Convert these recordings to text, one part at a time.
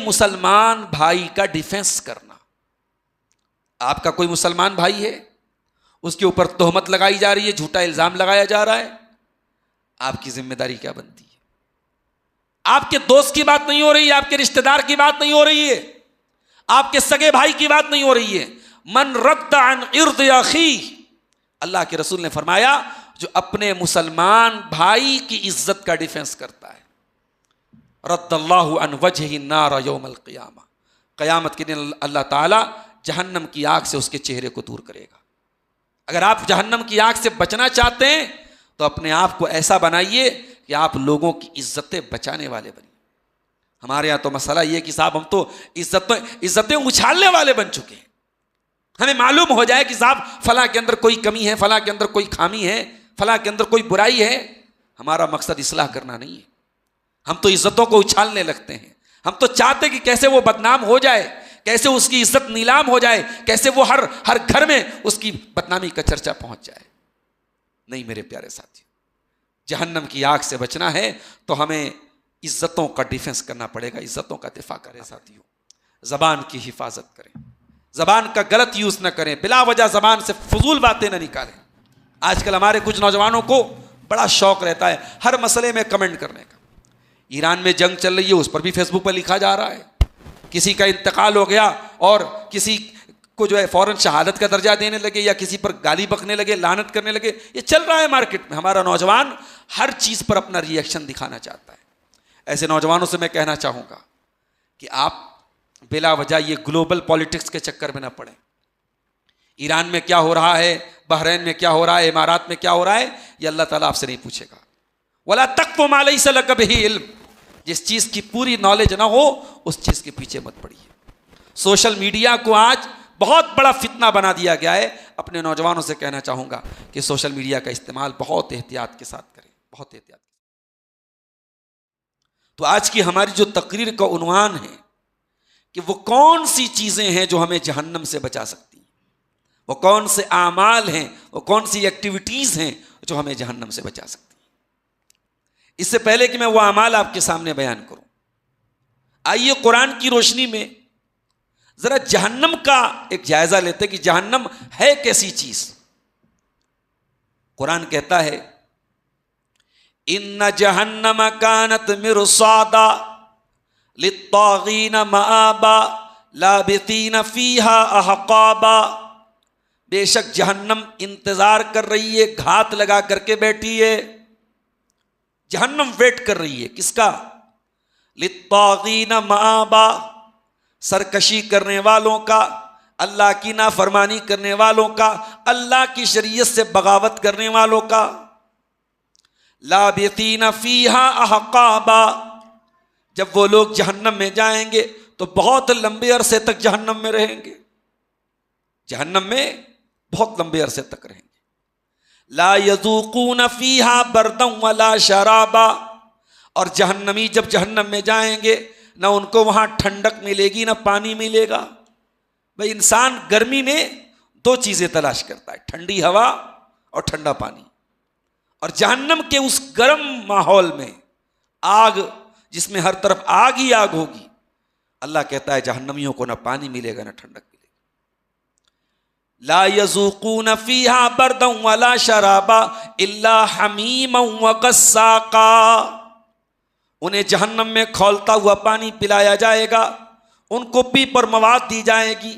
مسلمان بھائی کا ڈیفینس کرنا. آپ کا کوئی مسلمان بھائی ہے, اس کے اوپر تہمت لگائی جا رہی ہے, جھوٹا الزام لگایا جا رہا ہے, آپ کی ذمہ داری کیا بنتی ہے؟ آپ کے دوست کی بات نہیں ہو رہی ہے, آپ کے رشتہ دار کی بات نہیں ہو رہی ہے, آپ کے سگے بھائی کی بات نہیں ہو رہی ہے. من رد عن ارض اخیہ, اللہ کے رسول نے فرمایا جو اپنے مسلمان بھائی کی عزت کا ڈیفنس کرتا ہے, رد اللہ عن وجہہ النار یوم القیامہ, قیامت کے دن اللہ تعالی جہنم کی آگ سے اس کے چہرے کو دور کرے گا. اگر آپ جہنم کی آگ سے بچنا چاہتے ہیں تو اپنے آپ کو ایسا بنائیے کہ آپ لوگوں کی عزتیں بچانے والے بنیے. ہمارے یہاں تو مسئلہ یہ کہ صاحب ہم تو عزتیں اچھالنے والے بن چکے ہیں. ہمیں معلوم ہو جائے کہ صاحب فلاں کے اندر کوئی کمی ہے, فلاں کے اندر کوئی خامی ہے, فلاں کے اندر کوئی برائی ہے. ہمارا مقصد اصلاح کرنا نہیں ہے, ہم تو عزتوں کو اچھالنے لگتے ہیں. ہم تو چاہتے کہ کیسے وہ بدنام ہو جائے, کیسے اس کی عزت نیلام ہو جائے, کیسے وہ ہر گھر میں اس کی بدنامی کا چرچا پہنچ جائے. نہیں میرے پیارے ساتھی, جہنم کی آگ سے بچنا ہے تو ہمیں عزتوں کا ڈیفنس کرنا پڑے گا, عزتوں کا دفاع کریں. ساتھیوں, زبان کی حفاظت کریں, زبان کا غلط یوز نہ کریں, بلا وجہ زبان سے فضول باتیں نہ نکالیں. آج کل ہمارے کچھ نوجوانوں کو بڑا شوق رہتا ہے ہر مسئلے میں کمنٹ کرنے کا. ایران میں جنگ چل رہی ہے, اس پر بھی فیس بک پر لکھا جا رہا ہے. کسی کا انتقال ہو گیا اور کسی کو جو ہے فوراً شہادت کا درجہ دینے لگے, یا کسی پر گالی بکنے لگے, لعنت کرنے لگے. یہ چل رہا ہے مارکیٹ میں. ہمارا نوجوان ہر چیز پر اپنا ری ایکشن دکھانا چاہتا ہے. ایسے نوجوانوں سے میں کہنا چاہوں گا کہ آپ بلا وجہ یہ گلوبل پالیٹکس کے چکر میں نہ پڑیں. ایران میں کیا ہو رہا ہے, بحرین میں کیا ہو رہا ہے, امارات میں کیا ہو رہا ہے, یہ اللہ تعالیٰ آپ سے نہیں پوچھے گا. وَلَا تَقْفُ مَا لَيْسَ لَكَ بِهِ عِلْمٌ, جس چیز کی پوری نالج نہ ہو اس چیز کے پیچھے مت پڑیے. سوشل میڈیا کو آج بہت بڑا فتنہ بنا دیا گیا ہے. اپنے نوجوانوں سے کہنا چاہوں گا کہ سوشل میڈیا کا استعمال بہت احتیاط کے ساتھ کریں, بہت احتیاط. تو آج کی ہماری جو تقریر کا عنوان ہے کہ وہ کون سی چیزیں ہیں جو ہمیں جہنم سے بچا سکتی ہیں, وہ کون سے اعمال ہیں, وہ کون سی ایکٹیویٹیز ہیں جو ہمیں جہنم سے بچا سکتی ہیں. اس سے پہلے کہ میں وہ اعمال آپ کے سامنے بیان کروں, آئیے قرآن کی روشنی میں ذرا جہنم کا ایک جائزہ لیتے کہ جہنم ہے کیسی چیز. قرآن کہتا ہے ان جہنم کانت مرصادا للطاغین مآبا لابثین فیہا احقابا, بے شک جہنم انتظار کر رہی ہے, گھات لگا کر کے بیٹھی ہے. جہنم ویٹ کر رہی ہے کس کا؟ للطاغین مآبا, سرکشی کرنے والوں کا, اللہ کی نافرمانی کرنے والوں کا, اللہ کی شریعت سے بغاوت کرنے والوں کا. لابثین فیہا احقابا, جب وہ لوگ جہنم میں جائیں گے تو بہت لمبے عرصے تک جہنم میں رہیں گے, جہنم میں بہت لمبے عرصے تک رہیں گے. لا یذوقون فیہا بردا ولا شرابا, اور جہنمی جب جہنم میں جائیں گے نہ ان کو وہاں ٹھنڈک ملے گی نہ پانی ملے گا. بھائی انسان گرمی میں دو چیزیں تلاش کرتا ہے, ٹھنڈی ہوا اور ٹھنڈا پانی. اور جہنم کے اس گرم ماحول میں آگ, جس میں ہر طرف آگ ہی آگ ہوگی, اللہ کہتا ہے جہنمیوں کو نہ پانی ملے گا نہ ٹھنڈک ملے گی. لا یذوقون فیہا بردا ولا شرابا الا حمیما وغساقا, انہیں جہنم میں کھولتا ہوا پانی پلایا جائے گا, ان کو پی پر مواد دی جائے گی.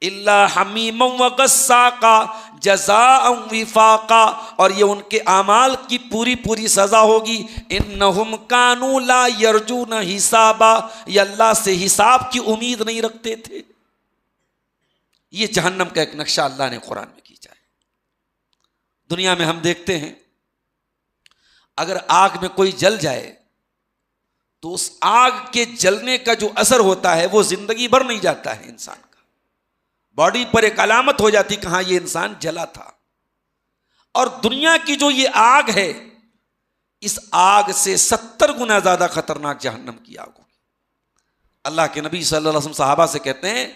الا حمیما وغساقا جزاء وفاقا, اور یہ ان کے اعمال کی پوری سزا ہوگی. انہم کانوا لا یرجون حسابا, یہ اللہ سے حساب کی امید نہیں رکھتے تھے. یہ جہنم کا ایک نقشہ اللہ نے قرآن میں کھینچا ہے. دنیا میں ہم دیکھتے ہیں اگر آگ میں کوئی جل جائے تو اس آگ کے جلنے کا جو اثر ہوتا ہے وہ زندگی بھر نہیں جاتا ہے انسان کا. باڈی پر ایک علامت ہو جاتی کہاں یہ انسان جلا تھا. اور دنیا کی جو یہ آگ ہے, اس آگ سے 70 گنا زیادہ خطرناک جہنم کی آگ ہوگی. اللہ کے نبی صلی اللہ علیہ وسلم صحابہ سے کہتے ہیں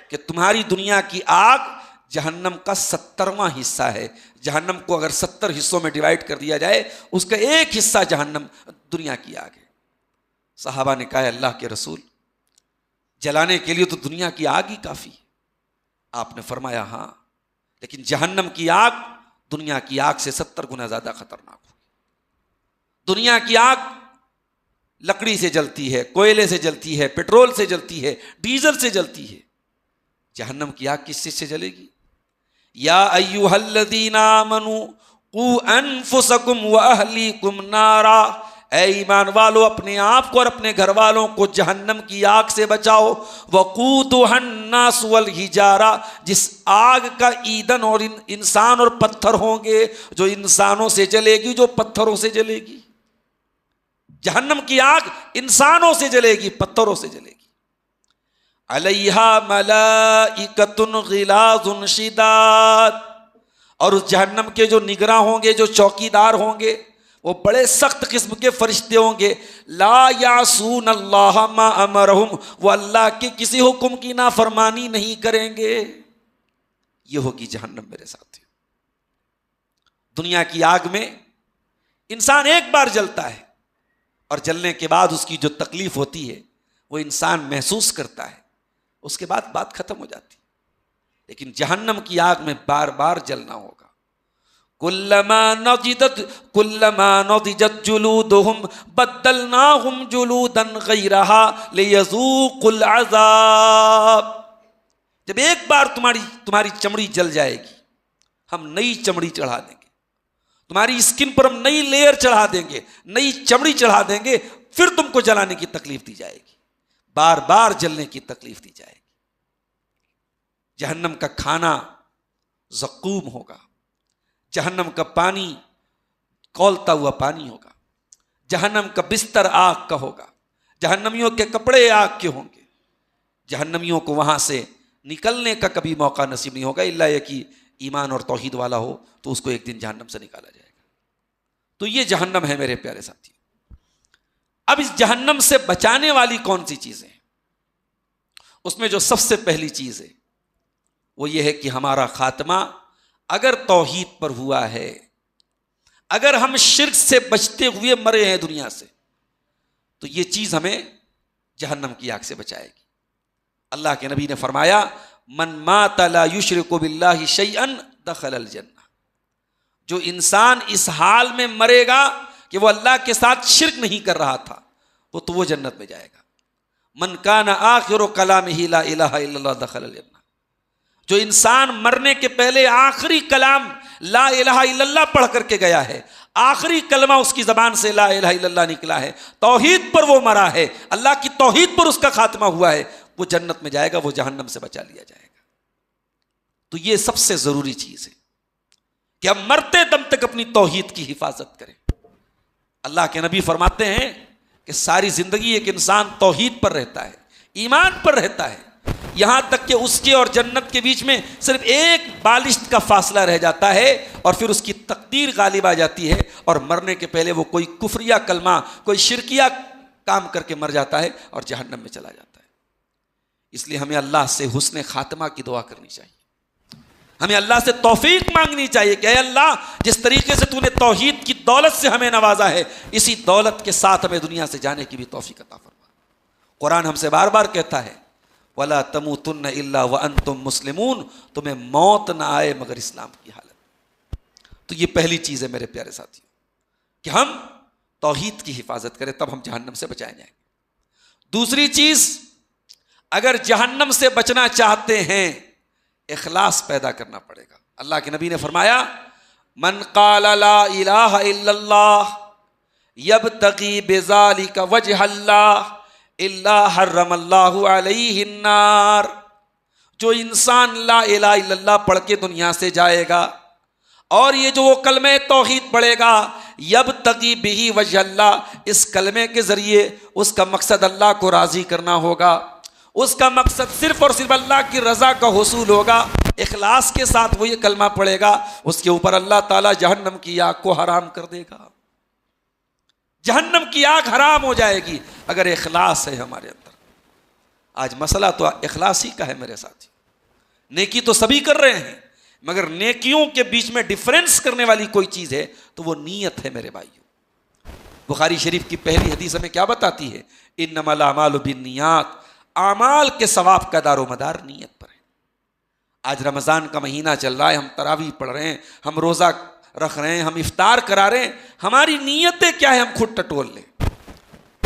کہ تمہاری دنیا کی آگ جہنم کا 70واں حصہ ہے. جہنم کو اگر 70 حصوں میں ڈیوائڈ کر دیا جائے اس کا ایک حصہ جہنم دنیا کی آگ ہے. صحابہ نے کہا اللہ کے رسول جلانے کے لیے تو دنیا کی آگ ہی کافی ہے. آپ نے فرمایا ہاں، لیکن جہنم کی آگ دنیا کی آگ سے 70 گنا زیادہ خطرناک ہوگی. دنیا کی آگ لکڑی سے جلتی ہے، کوئلے سے جلتی ہے، پیٹرول سے جلتی ہے، ڈیزل سے جلتی ہے. جہنم کی آگ کس چیز سے جلے گی؟ یا ایھا الذین آمنوا قوا انفسکم واہلیکم نارا، اے ایمان والو اپنے آپ کو اور اپنے گھر والوں کو جہنم کی آگ سے بچاؤ. وقودھا الناس والحجارہ، جس آگ کا ایندھن اور انسان اور پتھر ہوں گے، جو انسانوں سے جلے گی، جو پتھروں سے جلے گی. جہنم کی آگ انسانوں سے جلے گی، پتھروں سے جلے گی. علیہا ملائکۃ غلاظ شداد، اور اس جہنم کے جو نگراں ہوں گے، جو چوکیدار ہوں گے، وہ بڑے سخت قسم کے فرشتے ہوں گے. لا یعصون اللہ ما امرہم، وہ اللہ کے کسی حکم کی نافرمانی نہیں کریں گے. یہ ہوگی جہنم میرے ساتھی. دنیا کی آگ میں انسان ایک بار جلتا ہے، اور جلنے کے بعد اس کی جو تکلیف ہوتی ہے وہ انسان محسوس کرتا ہے، اس کے بعد بات ختم ہو جاتی. لیکن جہنم کی آگ میں بار بار جلنا ہوگا. کلما نضجت جلودہم بدلناہم جلودا غیرہا لیذوقوا العذاب. جب ایک بار تمہاری چمڑی جل جائے گی، ہم نئی چمڑی چڑھا دیں گے. تمہاری اسکن پر ہم نئی لیئر چڑھا دیں گے، نئی چمڑی چڑھا دیں گے، پھر تم کو جلانے کی تکلیف دی جائے گی، بار بار جلنے کی تکلیف دی جائے گی. جہنم کا کھانا زقوم ہوگا، جہنم کا پانی کھولتا ہوا پانی ہوگا، جہنم کا بستر آگ کا ہوگا، جہنمیوں کے کپڑے آگ کے ہوں گے. جہنمیوں کو وہاں سے نکلنے کا کبھی موقع نصیب نہیں ہوگا، الا یہ کہ ایمان اور توحید والا ہو تو اس کو ایک دن جہنم سے نکالا جائے گا. تو یہ جہنم ہے میرے پیارے ساتھی. اب اس جہنم سے بچانے والی کون سی چیزیں ہیں؟ اس میں جو سب سے پہلی چیز ہے وہ یہ ہے کہ ہمارا خاتمہ اگر توحید پر ہوا ہے، اگر ہم شرک سے بچتے ہوئے مرے ہیں دنیا سے، تو یہ چیز ہمیں جہنم کی آگ سے بچائے گی. اللہ کے نبی نے فرمایا من مات لا یشرک باللہ شیئا دخل الجنہ. جو انسان اس حال میں مرے گا کہ وہ اللہ کے ساتھ شرک نہیں کر رہا تھا، تو وہ جنت میں جائے گا. من کان آخر کلامہ لا الہ الا اللہ دخل الجنہ. جو انسان مرنے کے پہلے آخری کلام لا الہ الا اللہ پڑھ کر کے گیا ہے، آخری کلمہ اس کی زبان سے لا الہ الا اللہ نکلا ہے، توحید پر وہ مرا ہے، اللہ کی توحید پر اس کا خاتمہ ہوا ہے، وہ جنت میں جائے گا، وہ جہنم سے بچا لیا جائے گا. تو یہ سب سے ضروری چیز ہے کہ ہم مرتے دم تک اپنی توحید کی حفاظت کریں. اللہ کے نبی فرماتے ہیں کہ ساری زندگی ایک انسان توحید پر رہتا ہے، ایمان پر رہتا ہے، یہاں تک کہ اس کے اور جنت کے بیچ میں صرف ایک بالشت کا فاصلہ رہ جاتا ہے، اور پھر اس کی تقدیر غالب آ جاتی ہے، اور مرنے کے پہلے وہ کوئی کفریہ کلمہ، کوئی شرکیہ کام کر کے مر جاتا ہے اور جہنم میں چلا جاتا ہے. اس لیے ہمیں اللہ سے حسن خاتمہ کی دعا کرنی چاہیے. ہمیں اللہ سے توفیق مانگنی چاہیے کہ اے اللہ، جس طریقے سے تو نے توحید کی دولت سے ہمیں نوازا ہے، اسی دولت کے ساتھ ہمیں دنیا سے جانے کی بھی توفیق عطا فرما. قرآن ہم سے بار بار کہتا ہے وَلَا تَمُوتُنَّ إِلَّا وَأَنْتُمْ مُسْلِمُونَ، تمہیں موت نہ آئے مگر اسلام کی حالت. تو یہ پہلی چیز ہے میرے پیارے ساتھیوں کہ ہم توحید کی حفاظت کریں، تب ہم جہنم سے بچائے جائیں گے. دوسری چیز، اگر جہنم سے بچنا چاہتے ہیں اخلاص پیدا کرنا پڑے گا. اللہ کے نبی نے فرمایا من قال لا الہ الا اللہ یبتغی بذالک وجہ اللہ الا حرم اللہ علیہ النار. جو انسان لا الہ الا اللہ پڑھ کے دنیا سے جائے گا اور یہ جو وہ کلمہ توحید پڑھے گا، یبتغی بہ وجہ اللہ، اس کلمے کے ذریعے اس کا مقصد اللہ کو راضی کرنا ہوگا، اس کا مقصد صرف اور صرف اللہ کی رضا کا حصول ہوگا، اخلاص کے ساتھ وہ یہ کلمہ پڑھے گا، اس کے اوپر اللہ تعالیٰ جہنم کی آگ کو حرام کر دے گا. جہنم کی آگ حرام ہو جائے گی اگر اخلاص ہے ہمارے اندر. آج مسئلہ تو اخلاص ہی کا ہے میرے ساتھی. نیکی تو سبھی کر رہے ہیں، مگر نیکیوں کے بیچ میں ڈیفرنس کرنے والی کوئی چیز ہے تو وہ نیت ہے میرے بھائیوں. بخاری شریف کی پہلی حدیث ہمیں کیا بتاتی ہے؟ انما الاعمال بالنیات، اعمال کے ثواب کا دار و مدار نیت پر ہے۔ آج رمضان کا مہینہ چل رہا ہے، ہم تراویح پڑھ رہے ہیں، ہم روزہ رکھ رہے ہیں، ہم افطار کرا رہے ہیں، ہماری نیتیں کیا ہے ہم خود ٹٹول لیں۔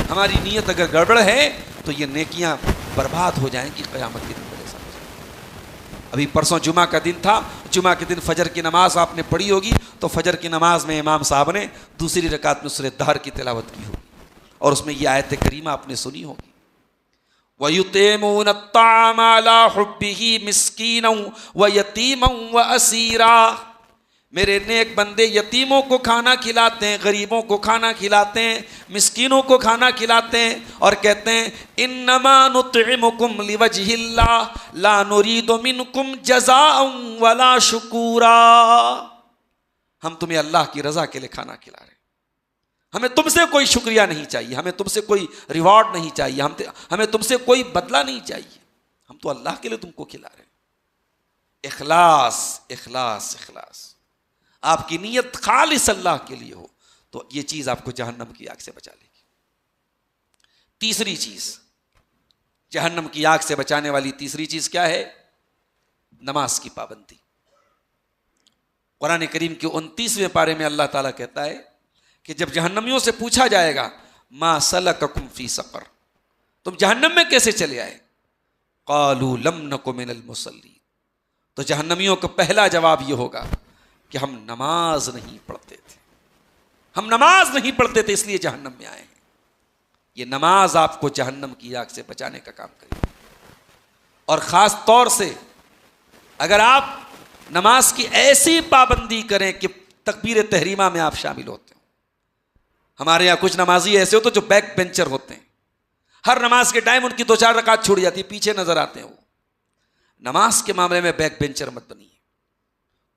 ہماری نیت اگر گڑبڑ ہے تو یہ نیکیاں برباد ہو جائیں گی قیامت کے دن میرے ساتھ۔ ابھی پرسوں جمعہ کا دن تھا، جمعہ کے دن فجر کی نماز آپ نے پڑھی ہوگی، تو فجر کی نماز میں امام صاحب نے دوسری رکعت میں سورہ دہر کی تلاوت کی ہوگی، اور اس میں یہ آیت کریمہ آپ نے سنی ہوگی، وَيُطْعِمُونَ الطَّعَامَ عَلَىٰ حُبِّهِ مِسْكِينًا وَيَتِيمًا وَأَسِيرًا۔ میرے نیک بندے یتیموں کو کھانا کھلاتے ہیں، غریبوں کو کھانا کھلاتے ہیں، مسکینوں کو کھانا کھلاتے ہیں، اور کہتے ہیں انما نطعمکم لوجہ اللہ لا نرید منکم جزاء ولا شکورا۔ ہم تمہیں اللہ کی رضا کے لیے کھانا کھلا رہے ہیں، ہمیں تم سے کوئی شکریہ نہیں چاہیے، ہمیں تم سے کوئی ریوارڈ نہیں چاہیے، ہمیں تم سے کوئی بدلہ نہیں چاہیے، ہم تو اللہ کے لیے تم کو کھلا رہے ہیں۔ اخلاص اخلاص اخلاص، آپ کی نیت خالص اللہ کے لیے ہو تو یہ چیز آپ کو جہنم کی آگ سے بچا لے گی۔ تیسری چیز، جہنم کی آگ سے بچانے والی تیسری چیز کیا ہے؟ نماز کی پابندی۔ قرآن کریم کے 29ویں پارے میں اللہ تعالیٰ کہتا ہے کہ جب جہنمیوں سے پوچھا جائے گا ما سلککم فی سقر، تم جہنم میں کیسے چلے آئے؟ قالوا لم نک من المصلین، تو جہنمیوں کا پہلا جواب یہ ہوگا کہ ہم نماز نہیں پڑھتے تھے، ہم نماز نہیں پڑھتے تھے اس لیے جہنم میں آئے ہیں۔ یہ نماز آپ کو جہنم کی آگ سے بچانے کا کام کرے گی، اور خاص طور سے اگر آپ نماز کی ایسی پابندی کریں کہ تکبیر تحریمہ میں آپ شامل ہوتے ہو۔ ہمارے یہاں کچھ نمازی ایسے ہوتے جو بیک بینچر ہوتے ہیں، ہر نماز کے ٹائم ان کی 2-4 رکعت چھوٹ جاتی، پیچھے نظر آتے ہیں وہ۔ نماز کے معاملے میں بیک بینچر مت بنیے،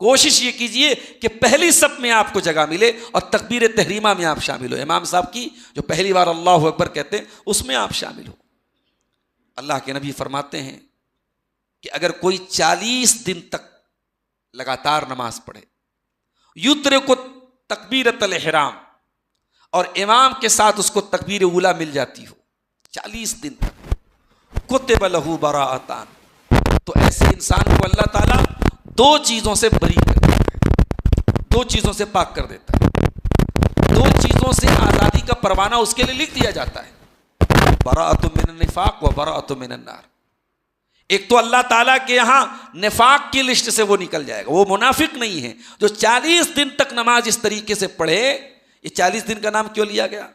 کوشش یہ کیجئے کہ پہلی صف میں آپ کو جگہ ملے اور تکبیر تحریمہ میں آپ شامل ہو، امام صاحب کی جو پہلی بار اللہ اکبر کہتے ہیں اس میں آپ شامل ہو۔ اللہ کے نبی فرماتے ہیں کہ اگر کوئی 40 دن تک لگاتار نماز پڑھے، یدرک تکبیرۃ الاحرام، اور امام کے ساتھ اس کو تکبیر اولیٰ مل جاتی ہو 40 دن تک، کتب لہ براءتان، تو ایسے انسان کو اللہ تعالیٰ 2 چیزوں سے بری کر دیتا ہے، 2 چیزوں سے پاک کر دیتا ہے، 2 چیزوں سے آزادی کا پروانہ اس کے لیے لکھ دیا جاتا ہے، براءۃ من النفاق و براءۃ من النار۔ ایک تو اللہ تعالیٰ کے یہاں نفاق کی لسٹ سے وہ نکل جائے گا، وہ منافق نہیں ہے جو 40 دن تک نماز اس طریقے سے پڑھے۔ یہ 40 دن کا نام کیوں لیا گیا؟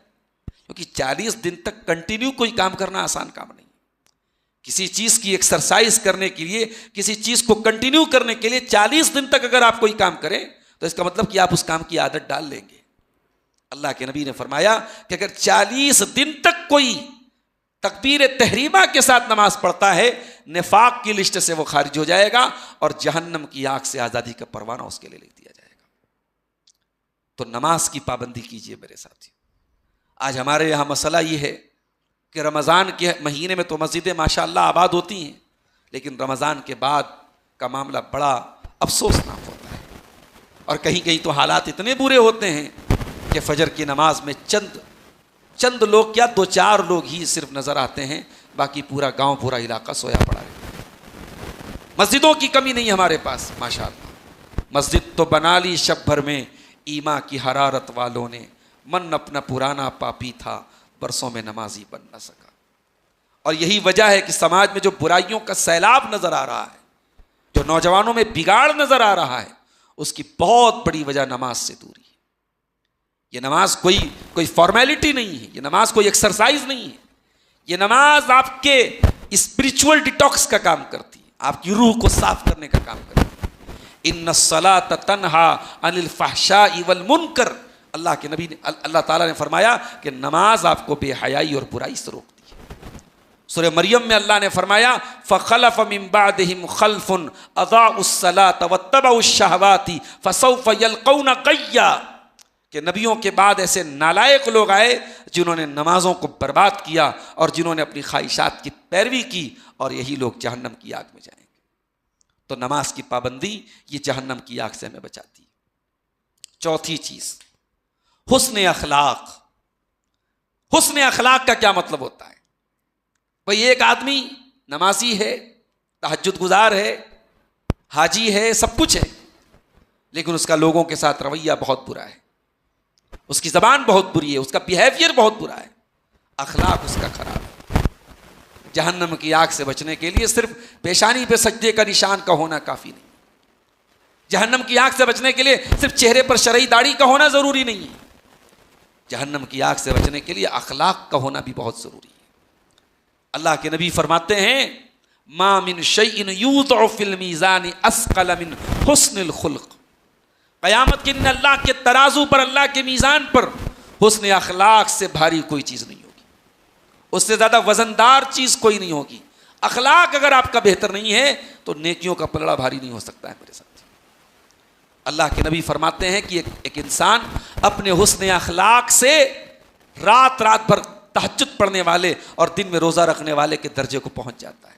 کیونکہ 40 دن تک کنٹینیو کوئی کام کرنا آسان کام نہیں۔ کسی چیز کی ایکسرسائز کرنے کے لیے، کسی چیز کو کنٹینیو کرنے کے لیے 40 دن تک اگر آپ کوئی کام کریں تو اس کا مطلب کہ آپ اس کام کی عادت ڈال لیں گے۔ اللہ کے نبی نے فرمایا کہ اگر 40 دن تک کوئی تکبیر تحریمہ کے ساتھ نماز پڑھتا ہے، نفاق کی لسٹ سے وہ خارج ہو جائے گا اور جہنم کی آگ سے آزادی کا پروانہ اس کے لیے لکھ دیا جائے گا۔ تو نماز کی پابندی کیجئے میرے ساتھی۔ آج ہمارے یہاں مسئلہ یہ ہے کہ رمضان کے مہینے میں تو مسجدیں ماشاءاللہ آباد ہوتی ہیں، لیکن رمضان کے بعد کا معاملہ بڑا افسوسناک ہوتا ہے، اور کہیں کہیں تو حالات اتنے برے ہوتے ہیں کہ فجر کی نماز میں چند لوگ کیا 2-4 لوگ ہی صرف نظر آتے ہیں، باقی پورا گاؤں پورا علاقہ سویا پڑا رہتا ہے۔ مسجدوں کی کمی نہیں ہمارے پاس ماشاءاللہ، مسجد تو بنا لی شب بھر میں ایمان کی حرارت والوں نے، من اپنا پرانا پاپی تھا برسوں میں نمازی بن نہ سکا۔ اور یہی وجہ ہے کہ سماج میں جو برائیوں کا سیلاب نظر آ رہا ہے، جو نوجوانوں میں بگاڑ نظر آ رہا ہے، اس کی بہت بڑی وجہ نماز سے دوری ہے۔ یہ نماز کوئی فارمیلٹی نہیں ہے، یہ نماز کوئی ایکسرسائز نہیں ہے، یہ نماز آپ کے اسپرچول ڈیٹاکس کا کام کرتی ہے، آپ کی روح کو صاف کرنے کا کام کرتی ہے۔ ان الصلاۃ تنہی عن الفحشاء والمنکر، اللہ تعالیٰ نے فرمایا کہ نماز آپ کو بے حیائی اور برائی سے روکتی ہے۔ سورہ مریم میں اللہ نے فرمایا فخلف من بعدہم خلف اضاعوا الصلاۃ واتبعوا الشہوات فسوف یلقون غیا، کہ نبیوں کے بعد ایسے نالائق لوگ آئے جنہوں نے نمازوں کو برباد کیا اور جنہوں نے اپنی خواہشات کی پیروی کی، اور یہی لوگ جہنم کی آگ میں جائیں گے۔ تو نماز کی پابندی یہ جہنم کی آگ سے ہمیں بچاتی ہے۔ چوتھی چیز، حسن اخلاق۔ حسن اخلاق کا کیا مطلب ہوتا ہے؟ کوئی ایک آدمی نمازی ہے، تہجد گزار ہے، حاجی ہے، سب کچھ ہے، لیکن اس کا لوگوں کے ساتھ رویہ بہت برا ہے، اس کی زبان بہت بری ہے، اس کا بیہیویئر بہت برا ہے، اخلاق اس کا خراب ہے۔ جہنم کی آگ سے بچنے کے لیے صرف پیشانی پہ سجدے کا نشان کا ہونا کافی نہیں، جہنم کی آگ سے بچنے کے لیے صرف چہرے پر شرعی داڑھی کا ہونا ضروری نہیں ہے، جہنم کی آگ سے بچنے کے لیے اخلاق کا ہونا بھی بہت ضروری ہے۔ اللہ کے نبی فرماتے ہیں ما من شیء یوضع فی المیزان اثقل من حسن الخلق، قیامت کے دن اللہ کے ترازو پر، اللہ کے میزان پر حسن اخلاق سے بھاری کوئی چیز نہیں ہوگی، اس سے زیادہ وزندار چیز کوئی نہیں ہوگی۔ اخلاق اگر آپ کا بہتر نہیں ہے تو نیکیوں کا پلڑا بھاری نہیں ہو سکتا ہے میرے ساتھ۔ اللہ کے نبی فرماتے ہیں کہ ایک انسان اپنے حسن اخلاق سے رات رات بھر تہجد پڑھنے والے اور دن میں روزہ رکھنے والے کے درجے کو پہنچ جاتا ہے۔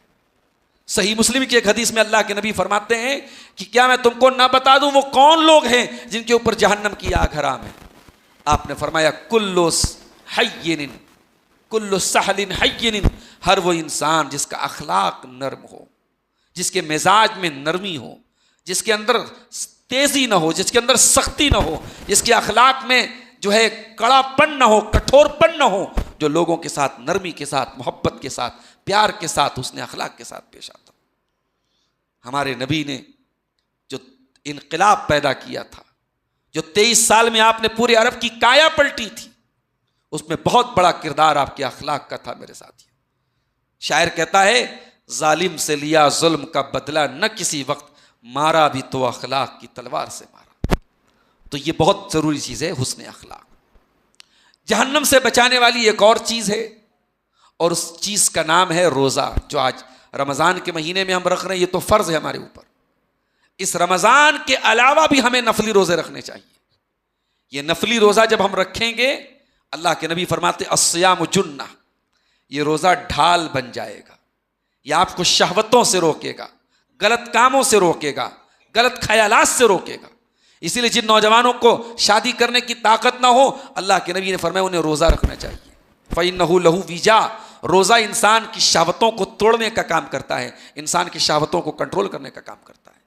صحیح مسلم کی ایک حدیث میں اللہ کے نبی فرماتے ہیں کہ کیا میں تم کو نہ بتا دوں وہ کون لوگ ہیں جن کے اوپر جہنم کی آگ حرام ہے؟ آپ نے فرمایا کل حین، کل سہل حین، ہر وہ انسان جس کا اخلاق نرم ہو، جس کے مزاج میں نرمی ہو، جس کے اندر تیزی نہ ہو، جس کے اندر سختی نہ ہو، جس کے اخلاق میں جو ہے کڑا پن نہ ہو، کٹھور پن نہ ہو، جو لوگوں کے ساتھ نرمی کے ساتھ، محبت کے ساتھ، پیار کے ساتھ، حسن اخلاق کے ساتھ پیش آتا۔ ہمارے نبی نے جو انقلاب پیدا کیا تھا، جو 23 سال میں آپ نے پورے عرب کی کایا پلٹی تھی، اس میں بہت بڑا کردار آپ کے اخلاق کا تھا میرے ساتھی۔ شاعر کہتا ہے ظالم سے لیا ظلم کا بدلہ نہ کسی وقت، مارا بھی تو اخلاق کی تلوار سے مارا۔ تو یہ بہت ضروری چیز ہے حسن اخلاق۔ جہنم سے بچانے والی ایک اور چیز ہے، اور اس چیز کا نام ہے روزہ، جو آج رمضان کے مہینے میں ہم رکھ رہے ہیں۔ یہ تو فرض ہے ہمارے اوپر، اس رمضان کے علاوہ بھی ہمیں نفلی روزے رکھنے چاہیے۔ یہ نفلی روزہ جب ہم رکھیں گے، اللہ کے نبی فرماتے الصیام جنہ، یہ روزہ ڈھال بن جائے گا، یہ آپ کو شہوتوں سے روکے گا، غلط کاموں سے روکے گا، غلط خیالات سے روکے گا۔ اسی لیے جن نوجوانوں کو شادی کرنے کی طاقت نہ ہو، اللہ کے نبی نے فرمایا انہیں روزہ رکھنا چاہیے۔ فَإِنَّهُ لَهُ وِجَاء، روزہ انسان کی شہوتوں کو توڑنے کا کام کرتا ہے، انسان کی شہوتوں کو کنٹرول کرنے کا کام کرتا ہے۔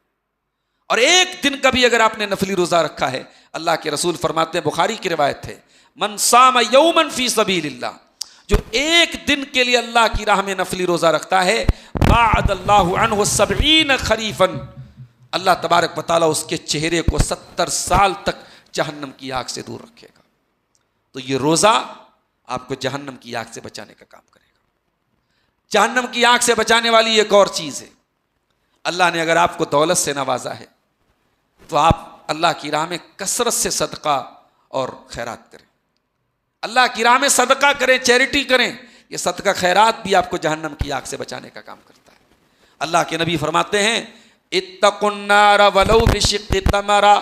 اور ایک دن کا بھی اگر آپ نے نفلی روزہ رکھا ہے، اللہ کے رسول فرماتے ہیں، بخاری کی روایت ہے، من صام یوما فی سبیل اللہ، جو ایک دن کے لیے اللہ کی راہ میں نفلی روزہ رکھتا ہے، باعد اللہ عنہ 70 خریفا، اللہ تبارک و تعالیٰ اس کے چہرے کو 70 سال تک جہنم کی آگ سے دور رکھے گا۔ تو یہ روزہ آپ کو جہنم کی آگ سے بچانے کا کام کرے گا۔ جہنم کی آگ سے بچانے والی ایک اور چیز ہے، اللہ نے اگر آپ کو دولت سے نوازا ہے تو آپ اللہ کی راہ میں کثرت سے صدقہ اور خیرات کریں، اللہ کی راہ میں صدقہ کریں، چیریٹی کریں۔ یہ صدقہ خیرات بھی آپ کو جہنم کی آگ سے بچانے کا کام کرتا ہے۔ اللہ کے نبی فرماتے ہیں اتقوا النار ولو بشق تمرہ،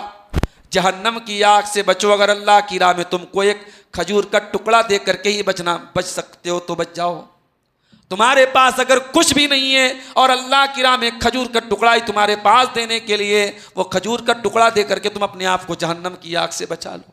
جہنم کی آگ سے بچو، اگر اللہ کی راہ میں تم کو ایک کھجور کا ٹکڑا دے کر کے ہی بچ سکتے ہو تو بچ جاؤ۔ تمہارے پاس اگر کچھ بھی نہیں ہے اور اللہ کی راہ میں کھجور کا ٹکڑا ہی تمہارے پاس دینے کے لیے، وہ کھجور کا ٹکڑا دے کر کے تم اپنے آپ کو جہنم کی آگ سے بچا لو۔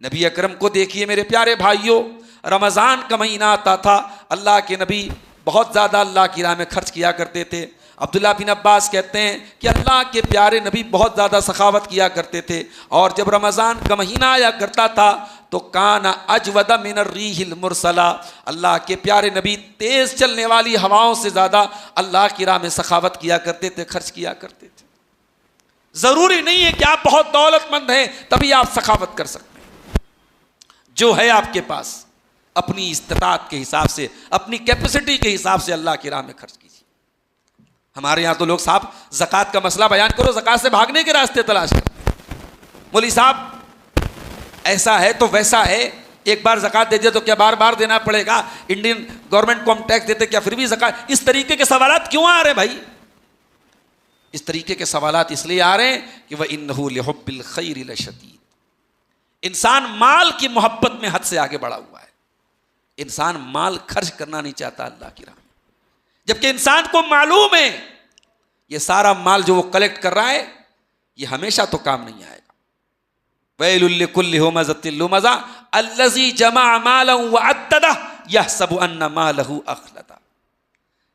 نبی اکرم کو دیکھیے میرے پیارے بھائیوں، رمضان کا مہینہ آتا تھا، اللہ کے نبی بہت زیادہ اللہ کی راہ میں خرچ کیا کرتے تھے۔ عبداللہ بن عباس کہتے ہیں کہ اللہ کے پیارے نبی بہت زیادہ سخاوت کیا کرتے تھے، اور جب رمضان کا مہینہ آیا کرتا تھا تو کان اجود من الریح المرسلہ، اللہ کے پیارے نبی تیز چلنے والی ہواؤں سے زیادہ اللہ کی راہ میں سخاوت کیا کرتے تھے، خرچ کیا کرتے تھے۔ ضروری نہیں ہے کہ آپ بہت دولت مند ہیں تبھی آپ سخاوت کر سکتے ہیں، جو ہے آپ کے پاس اپنی استطاعت کے حساب سے، اپنی کیپیسٹی کے حساب سے اللہ کی راہ میں خرچ کیجیے۔ ہمارے یہاں تو لوگ صاحب زکوٰۃ کا مسئلہ بیان کرو، زکوٰۃ سے بھاگنے کے راستے تلاش کرتے ہیں۔ مولوی صاحب ایسا ہے تو ویسا ہے، ایک بار زکوٰۃ دے دیا تو کیا بار بار دینا پڑے گا؟ انڈین گورنمنٹ کو ہم ٹیکس دیتے کیا پھر بھی زکوٰۃ؟ اس طریقے کے سوالات کیوں آ رہے ہیں بھائی؟ اس طریقے کے سوالات اس لیے آ رہے ہیں کہ وَإِنَّهُ لِحُبِّ الْخَيْرِ لَشَدِيدٌ، انسان مال کی محبت میں حد سے آگے بڑھا ہوا ہے، انسان مال خرچ کرنا نہیں چاہتا اللہ کی راہ میں، جبکہ انسان کو معلوم ہے یہ سارا مال جو وہ کلیکٹ کر رہا ہے یہ ہمیشہ تو کام نہیں آئے گا۔ وَيْلٌ لِّكُلِّ هُمَزَةٍ لُمَزَةٍ الَّذِي جَمَعَ مَالًا وَعَدَّدَهُ، یحسب ان مالہ اخلدا۔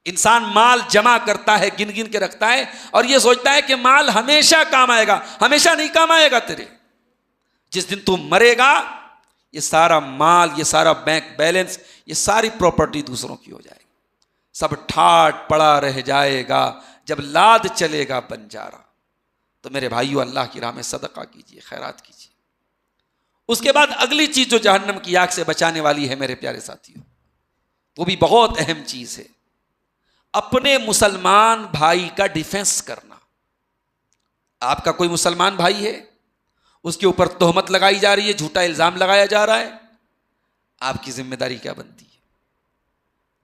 انسان مال جمع کرتا ہے، گن گن کے رکھتا ہے، اور یہ سوچتا ہے کہ مال ہمیشہ کام آئے گا۔ ہمیشہ نہیں کام آئے گا تیرے۔ جس دن تو مرے گا یہ سارا مال، یہ سارا بینک بیلنس، یہ ساری پراپرٹی دوسروں کی ہو جائے گی، سب ٹھاٹ پڑا رہ جائے گا جب لاد چلے گا بنجارا۔ تو میرے بھائیو، اللہ کی راہ میں صدقہ کیجیے، خیرات کیجیے۔ اس کے بعد اگلی چیز جو جہنم کی آگ سے بچانے والی ہے میرے پیارے ساتھیوں، وہ بھی بہت اہم چیز ہے، اپنے مسلمان بھائی کا ڈیفنس کرنا۔ آپ کا کوئی مسلمان بھائی ہے، اس کے اوپر تہمت لگائی جا رہی ہے، جھوٹا الزام لگایا جا رہا ہے، آپ کی ذمہ داری کیا بنتی ہے؟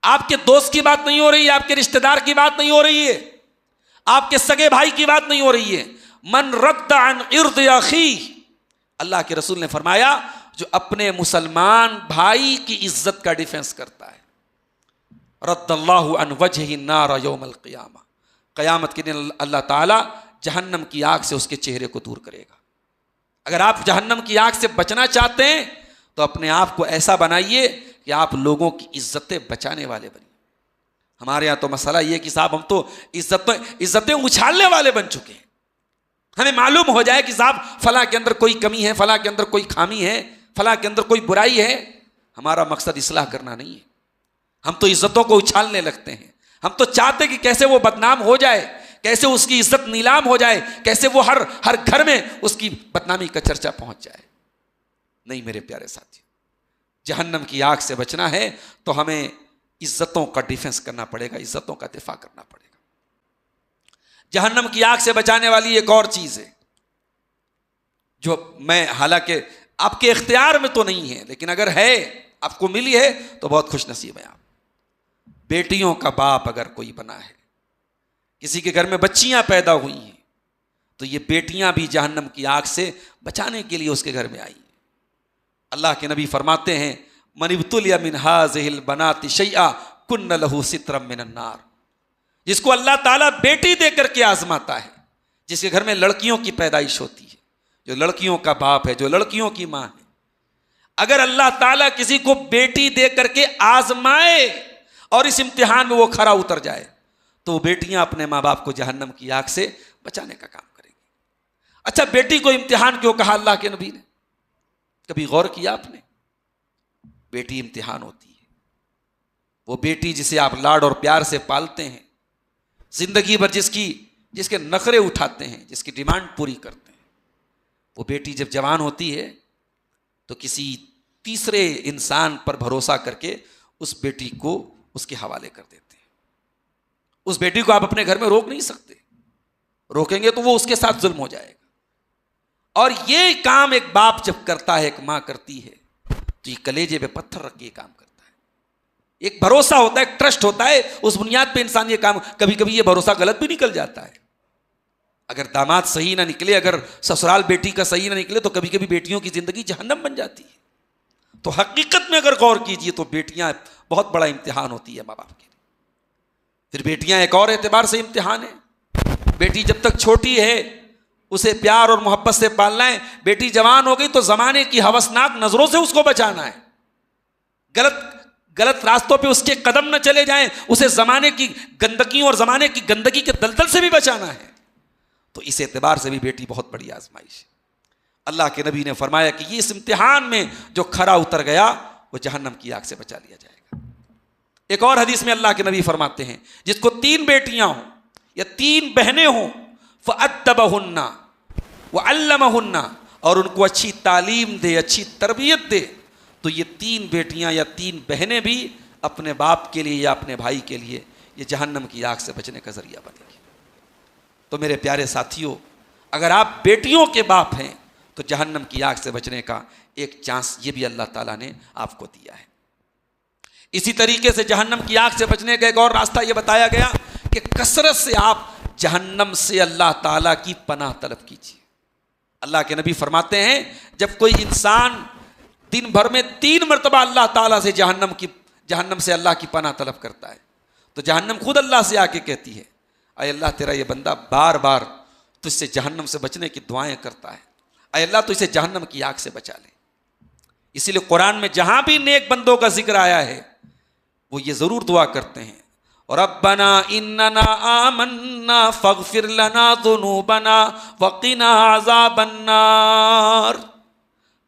آپ کے دوست کی بات نہیں ہو رہی ہے، آپ کے رشتہ دار کی بات نہیں ہو رہی ہے، آپ کے سگے بھائی کی بات نہیں ہو رہی ہے۔ من رد عن عرض اخیہ، اللہ کے رسول نے فرمایا جو اپنے مسلمان بھائی کی عزت کا ڈیفنس کرتا ہے، رد اللہ عن وجہہ النار یوم القیامہ، قیامت کے دن اللہ تعالیٰ جہنم کی آگ سے اس کے چہرے کو دور کرے گا۔ اگر آپ جہنم کی آگ سے بچنا چاہتے ہیں تو اپنے آپ کو ایسا بنائیے کہ آپ لوگوں کی عزتیں بچانے والے بنیں۔ ہمارے یہاں تو مسئلہ یہ کہ صاحب ہم تو عزتیں اچھالنے والے بن چکے ہیں۔ ہمیں معلوم ہو جائے کہ صاحب فلاں کے اندر کوئی کمی ہے، فلاں کے اندر کوئی خامی ہے، فلاں کے اندر کوئی برائی ہے، ہمارا مقصد اصلاح کرنا نہیں ہے، ہم تو عزتوں کو اچھالنے لگتے ہیں۔ ہم تو چاہتے کہ کیسے وہ بدنام ہو جائے، کیسے اس کی عزت نیلام ہو جائے، کیسے وہ ہر گھر میں اس کی بدنامی کا چرچا پہنچ جائے۔ نہیں میرے پیارے ساتھی، جہنم کی آگ سے بچنا ہے تو ہمیں عزتوں کا ڈیفنس کرنا پڑے گا، عزتوں کا دفاع کرنا پڑے گا۔ جہنم کی آگ سے بچانے والی ایک اور چیز ہے جو میں، حالانکہ آپ کے اختیار میں تو نہیں ہے، لیکن اگر ہے، آپ کو ملی ہے تو بہت خوش نصیب ہے آپ۔ بیٹیوں کا باپ اگر کوئی بنا ہے، کسی کے گھر میں بچیاں پیدا ہوئی ہیں، تو یہ بیٹیاں بھی جہنم کی آگ سے بچانے کے لیے اس کے گھر میں آئی ہیں۔ اللہ کے نبی فرماتے ہیں من ابتلی من هذه البنات شیئا کن له سترا من النار، جس کو اللہ تعالیٰ بیٹی دے کر کے آزماتا ہے، جس کے گھر میں لڑکیوں کی پیدائش ہوتی ہے، جو لڑکیوں کا باپ ہے، جو لڑکیوں کی ماں ہے، اگر اللہ تعالیٰ کسی کو بیٹی دے کر کے آزمائے اور اس امتحان میں وہ کھرا اتر جائے تو وہ بیٹیاں اپنے ماں باپ کو جہنم کی آگ سے بچانے کا کام کریں گی۔ اچھا، بیٹی کو امتحان کیوں کہا اللہ کے نبی نے؟ کبھی غور کیا آپ نے؟ بیٹی امتحان ہوتی ہے، وہ بیٹی جسے آپ لاڈ اور پیار سے پالتے ہیں، زندگی بھر جس کے نخرے اٹھاتے ہیں، جس کی ڈیمانڈ پوری کرتے ہیں، وہ بیٹی جب جوان ہوتی ہے تو کسی تیسرے انسان پر بھروسہ کر کے اس بیٹی کو اس کے حوالے کر دیتے ہیں۔ اس بیٹی کو آپ اپنے گھر میں روک نہیں سکتے، روکیں گے تو وہ اس کے ساتھ ظلم ہو جائے گا۔ اور یہ کام ایک باپ جب کرتا ہے، ایک ماں کرتی ہے، تو یہ کلیجے پہ پتھر رکھ کے یہ کام کرتا ہے۔ ایک بھروسہ ہوتا ہے، ایک ٹرسٹ ہوتا ہے، اس بنیاد پہ انسان یہ کام، کبھی کبھی یہ بھروسہ غلط بھی نکل جاتا ہے۔ اگر داماد صحیح نہ نکلے، اگر سسرال بیٹی کا صحیح نہ نکلے تو کبھی کبھی بیٹیوں کی زندگی جہنم بن جاتی ہے۔ تو حقیقت میں اگر غور کیجئے تو بیٹیاں بہت بڑا امتحان ہوتی ہے ماں باپ کے لیے۔ پھر بیٹیاں ایک اور اعتبار سے امتحان ہے۔ بیٹی جب تک چھوٹی ہے اسے پیار اور محبت سے پالنا ہے، بیٹی جوان ہو گئی تو زمانے کی ہوسناک نظروں سے اس کو بچانا ہے، غلط راستوں پہ اس کے قدم نہ چلے جائیں، اسے زمانے کی گندگیوں اور زمانے کی گندگی کے دلدل سے بھی بچانا ہے۔ تو اس اعتبار سے بھی بیٹی بہت بڑی آزمائش ہے۔ اللہ کے نبی نے فرمایا کہ یہ اس امتحان میں جو کھرا اتر گیا وہ جہنم کی آگ سے بچا لیا جائے گا۔ ایک اور حدیث میں اللہ کے نبی فرماتے ہیں جس کو 3 بیٹیاں ہوں یا 3 بہنیں ہوں، فَأَدَّبَهُنَّ وَعَلَّمَهُنَّ، اور ان کو اچھی تعلیم دے، اچھی تربیت دے، تو یہ 3 بیٹیاں یا 3 بہنیں بھی اپنے باپ کے لیے یا اپنے بھائی کے لیے یہ جہنم کی آگ سے بچنے کا ذریعہ بنے گی۔ تو میرے پیارے ساتھیوں، اگر آپ بیٹیوں کے باپ ہیں تو جہنم کی آگ سے بچنے کا ایک چانس یہ بھی اللہ تعالیٰ نے آپ کو دیا ہے۔ اسی طریقے سے جہنم کی آگ سے بچنے کا ایک اور راستہ یہ بتایا گیا کہ کثرت سے آپ جہنم سے اللہ تعالیٰ کی پناہ طلب کیجیے۔ اللہ کے نبی فرماتے ہیں جب کوئی انسان دن بھر میں 3 مرتبہ اللہ تعالیٰ سے جہنم سے اللہ کی پناہ طلب کرتا ہے تو جہنم خود اللہ سے آ کے کہتی ہے اے اللہ تیرا یہ بندہ بار بار تجھ سے جہنم سے بچنے کی دعائیں کرتا ہے، اے اللہ تو اسے جہنم کی آگ سے بچا لے۔ اسی لیے قرآن میں جہاں بھی نیک بندوں کا ذکر آیا ہے وہ یہ ضرور دعا کرتے ہیں، ربنا اننا آمنا فاغفر لنا ذنوبنا وقنا عذاب النار،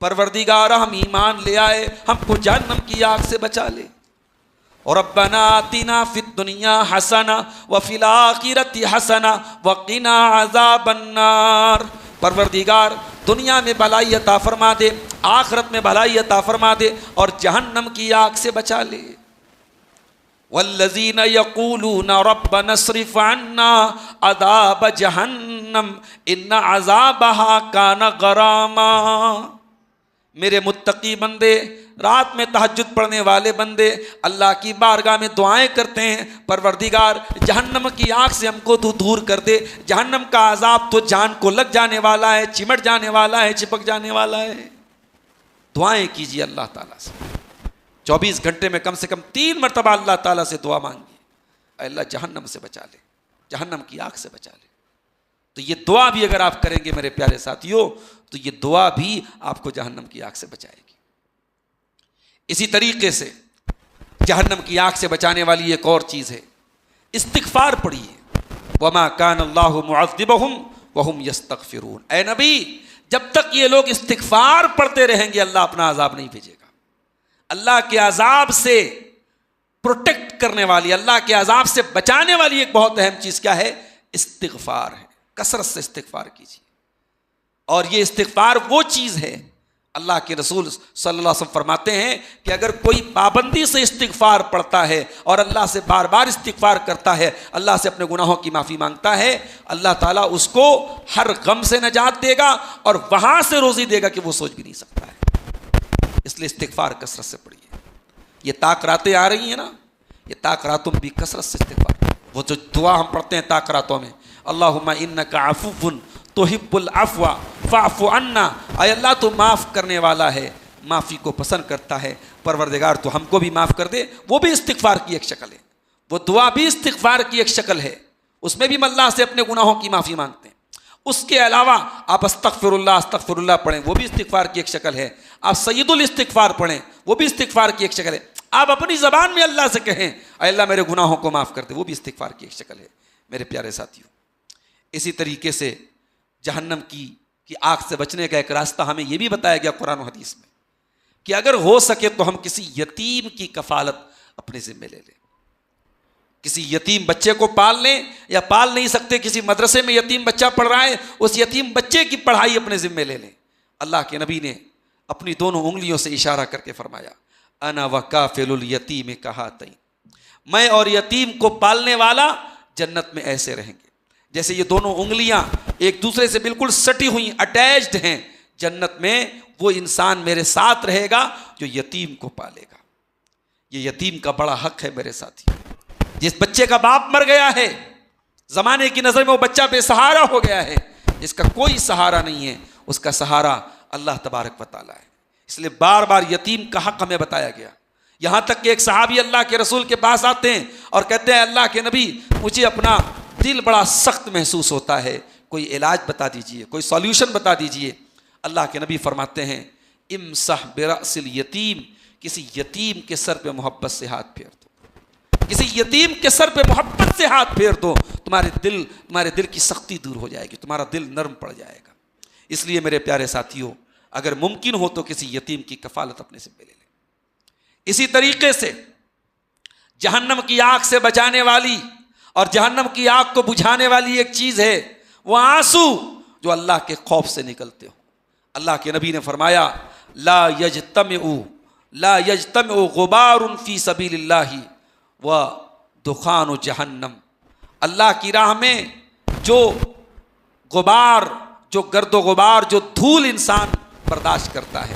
پروردگار ہم ایمان لے آئے، ہم کو جہنم کی آگ سے بچا لے. ربنا آتنا فی الدنیا حسنہ وفی الآخرۃ حسنہ وقنا عذاب النار، پروردگار دنیا میں بھلائی عطا فرما دے، آخرت میں بھلائی عطا فرما دے، اور جہنم کی آگ سے بچا لے. والذین یقولون ربنا اصرف عنا عذاب جہنم ان عذابها کان غراما، میرے متقی بندے، رات میں تہجد پڑھنے والے بندے اللہ کی بارگاہ میں دعائیں کرتے ہیں، پروردگار جہنم کی آگ سے ہم کو تو دور کر دے، جہنم کا عذاب تو جان کو لگ جانے والا ہے، چمٹ جانے والا ہے، چپک جانے والا ہے. دعائیں کیجیے اللہ تعالیٰ سے، 24 گھنٹے میں کم سے کم 3 مرتبہ اللہ تعالیٰ سے دعا مانگیے، اے اللہ جہنم سے بچا لے، جہنم کی آگ سے بچا لے. تو یہ دعا بھی اگر آپ کریں گے میرے پیارے ساتھیوں، تو یہ دعا بھی آپ کو جہنم کی آگ سے بچائے گی. اسی طریقے سے جہنم کی آگ سے بچانے والی ایک اور چیز ہے، استغفار پڑھیے. وما کان اللہ معذبہم وہم یستغفرون، اے نبی جب تک یہ لوگ استغفار پڑھتے رہیں گے اللہ اپنا عذاب نہیں بھیجے گا. اللہ کے عذاب سے پروٹیکٹ کرنے والی، اللہ کے عذاب سے بچانے والی ایک بہت اہم چیز کیا ہے؟ استغفار ہے. کثرت سے استغفار کیجیے. اور یہ استغفار وہ چیز ہے، اللہ کے رسول صلی اللہ علیہ وسلم فرماتے ہیں کہ اگر کوئی پابندی سے استغفار پڑھتا ہے اور اللہ سے بار بار استغفار کرتا ہے، اللہ سے اپنے گناہوں کی معافی مانگتا ہے، اللہ تعالیٰ اس کو ہر غم سے نجات دے گا اور وہاں سے روزی دے گا کہ وہ سوچ بھی نہیں سکتا ہے. اس لیے استغفار کثرت سے پڑھیے. یہ طاق راتیں آ رہی ہیں نا، یہ طاق راتوں میں بھی کثرت سے استغفار. وہ جو دعا ہم پڑھتے ہیں طاق راتوں میں، اللہم انک عفو تحب العفو فاعف عنا، اے اللہ تو معاف کرنے والا ہے، معافی کو پسند کرتا ہے، پروردگار تو ہم کو بھی معاف کر دے. وہ بھی استغفار کی ایک شکل ہے، وہ دعا بھی استغفار کی ایک شکل ہے، اس میں بھی ہم اللہ سے اپنے گناہوں کی معافی مانگتے ہیں. اس کے علاوہ آپ استغفر اللہ پڑھیں، وہ بھی استغفار کی ایک شکل ہے. آپ سید الاستغفار پڑھیں، وہ بھی استغفار کی ایک شکل ہے. آپ اپنی زبان میں اللہ سے کہیں اے اللہ میرے گناہوں کو معاف کر دے، وہ بھی استغفار کی ایک شکل ہے. میرے پیارے ساتھیوں، اسی طریقے سے جہنم کی آگ سے بچنے کا ایک راستہ ہمیں یہ بھی بتایا گیا قرآن و حدیث میں کہ اگر ہو سکے تو ہم کسی یتیم کی کفالت اپنے ذمہ لے لیں. کسی یتیم بچے کو پال لیں، یا پال نہیں سکتے کسی مدرسے میں یتیم بچہ پڑھ رہا ہے، اس یتیم بچے کی پڑھائی اپنے ذمہ لے لیں. اللہ کے نبی نے اپنی دونوں انگلیوں سے اشارہ کر کے فرمایا انا وکافل الیتیم کہاتین، میں اور یتیم کو پالنے والا جنت میں ایسے رہیں گے جیسے یہ دونوں انگلیاں ایک دوسرے سے بالکل سٹی ہوئی، اٹیچڈ ہیں. جنت میں وہ انسان میرے ساتھ رہے گا جو یتیم کو پالے گا. یہ یتیم کا بڑا حق ہے میرے ساتھی. جس بچے کا باپ مر گیا ہے، زمانے کی نظر میں وہ بچہ بے سہارا ہو گیا ہے، جس کا کوئی سہارا نہیں ہے، اس کا سہارا اللہ تبارک و تعالیٰ ہے. اس لیے بار بار یتیم کا حق ہمیں بتایا گیا. یہاں تک کہ ایک صحابی اللہ کے رسول کے پاس آتے ہیں اور کہتے ہیں اللہ کے نبی مجھے اپنا دل بڑا سخت محسوس ہوتا ہے، کوئی علاج بتا دیجئے، کوئی سولیوشن بتا دیجئے. اللہ کے نبی فرماتے ہیں امسح برأس الیتیم، کسی یتیم کے سر پہ محبت سے ہاتھ پھیر دو، کسی یتیم کے سر پہ محبت سے ہاتھ پھیر دو، تمہارے دل کی سختی دور ہو جائے گی، تمہارا دل نرم پڑ جائے گا. اس لیے میرے پیارے ساتھیوں، اگر ممکن ہو تو کسی یتیم کی کفالت اپنے سے لے لیں. اسی طریقے سے جہنم کی آگ سے بچانے والی اور جہنم کی آگ کو بجھانے والی ایک چیز ہے، وہ آنسو جو اللہ کے خوف سے نکلتے ہو. اللہ کے نبی نے فرمایا لا یجتمع غبار فی سبیل اللہ و دخان جہنم. اللہ کی راہ میں جو غبار، جو گرد و غبار، جو دھول انسان برداشت کرتا ہے،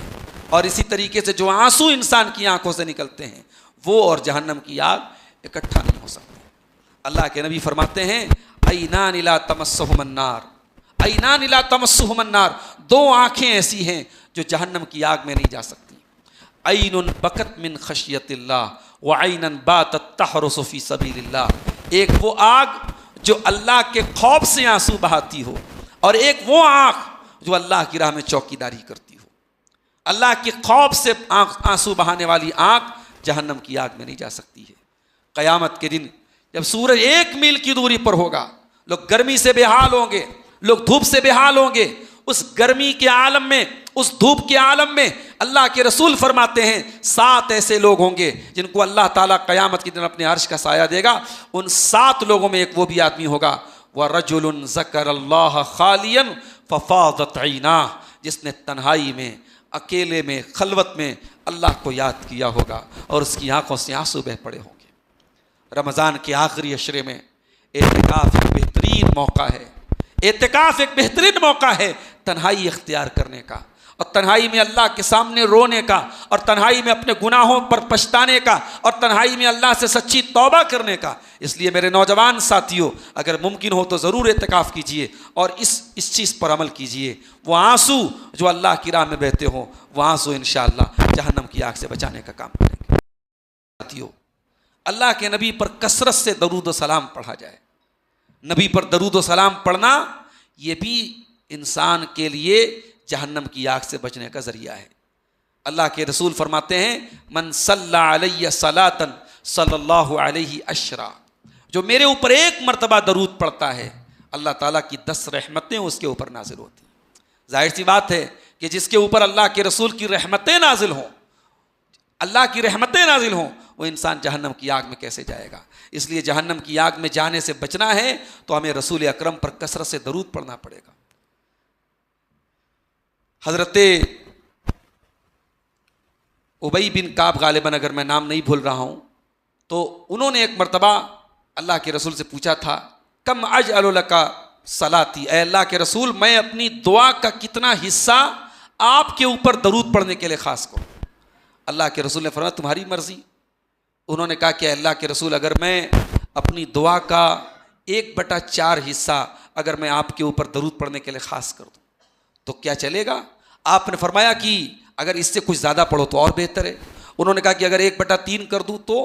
اور اسی طریقے سے جو آنسو انسان کی آنکھوں سے نکلتے ہیں، وہ اور جہنم کی آگ اکٹھا نہیں ہو سکتے. اللہ کے نبی فرماتے ہیں عینان لا تمسہم النار، عینان لا تمسہم النار، دو آنکھیں ایسی ہیں جو جہنم کی آگ میں نہیں جا سکتی. عین بکت من خشیت اللہ وعین باتت تحرس فی سبیل اللہ. ایک وہ آگ جو اللہ کے خوف سے آنسو بہاتی ہو، اور ایک وہ آنکھ جو اللہ کی راہ میں چوکیداری کرتی ہو. اللہ کے خوف سے آنسو بہانے والی آنکھ جہنم کی آگ میں نہیں جا سکتی ہے۔ قیامت کے دن جب سورج 1 میل کی دوری پر ہوگا، لوگ گرمی سے بے حال ہوں گے، لوگ دھوپ سے بے حال ہوں گے۔ اس گرمی کے عالم میں، اس دھوپ کے عالم میں اللہ کے رسول فرماتے ہیں 7 ایسے لوگ ہوں گے جن کو اللہ تعالیٰ قیامت کے دن اپنے عرش کا سایہ دے گا۔ ان 7 لوگوں میں ایک وہ بھی آدمی ہوگا وَرَجُلٌ ذَكَرَ اللَّهَ خَالِيًا فَفَاضَتْ عَيْنَاهُ، جس نے تنہائی میں، اکیلے میں، خلوت میں اللہ کو یاد کیا ہوگا اور اس کی آنکھوں سے آنسو بہ پڑے ہوں گے۔ رمضان کے آخری عشرے میں اعتکاف ایک بہترین موقع ہے، اعتکاف ایک بہترین موقع ہے تنہائی اختیار کرنے کا، اور تنہائی میں اللہ کے سامنے رونے کا، اور تنہائی میں اپنے گناہوں پر پچھتانے کا، اور تنہائی میں اللہ سے سچی توبہ کرنے کا۔ اس لیے میرے نوجوان ساتھیوں، اگر ممکن ہو تو ضرور اعتکاف کیجئے اور اس چیز پر عمل کیجئے۔ وہ آنسو جو اللہ کی راہ میں بہتے ہوں، وہ آنسو انشاءاللہ جہنم کی آگ سے بچانے کا کام کریں گے۔ ساتھیوں، اللہ کے نبی پر کثرت سے درود و سلام پڑھا جائے۔ نبی پر درود و سلام پڑھنا یہ بھی انسان کے لیے جہنم کی آگ سے بچنے کا ذریعہ ہے۔ اللہ کے رسول فرماتے ہیں من صلی علیہ صلاۃ صلی اللہ علیہ عشرا، جو میرے اوپر 1 مرتبہ درود پڑھتا ہے، اللہ تعالیٰ کی 10 رحمتیں اس کے اوپر نازل ہوتی ہیں۔ ظاہر سی بات ہے کہ جس کے اوپر اللہ کے رسول کی رحمتیں نازل ہوں، اللہ کی رحمتیں نازل ہوں، وہ انسان جہنم کی آگ میں کیسے جائے گا؟ اس لیے جہنم کی آگ میں جانے سے بچنا ہے تو ہمیں رسول اکرم پر کثرت سے درود پڑھنا پڑے گا۔ حضرت ابی بن کعب غالباً اگر میں نام نہیں بھول رہا ہوں، تو انہوں نے ایک مرتبہ اللہ کے رسول سے پوچھا تھا کم اجعل لک صلاتی، اے اللہ کے رسول میں اپنی دعا کا کتنا حصہ آپ کے اوپر درود پڑھنے کے لیے خاص کروں؟ اللہ کے رسول نے فرمایا تمہاری مرضی۔ انہوں نے کہا کہ اللہ کے رسول اگر میں اپنی دعا کا 1/4 حصہ اگر میں آپ کے اوپر درود پڑھنے کے لیے خاص کر دوں تو کیا چلے گا؟ آپ نے فرمایا کہ اگر اس سے کچھ زیادہ پڑھو تو اور بہتر ہے۔ انہوں نے کہا کہ اگر 1/3 کر دوں تو؟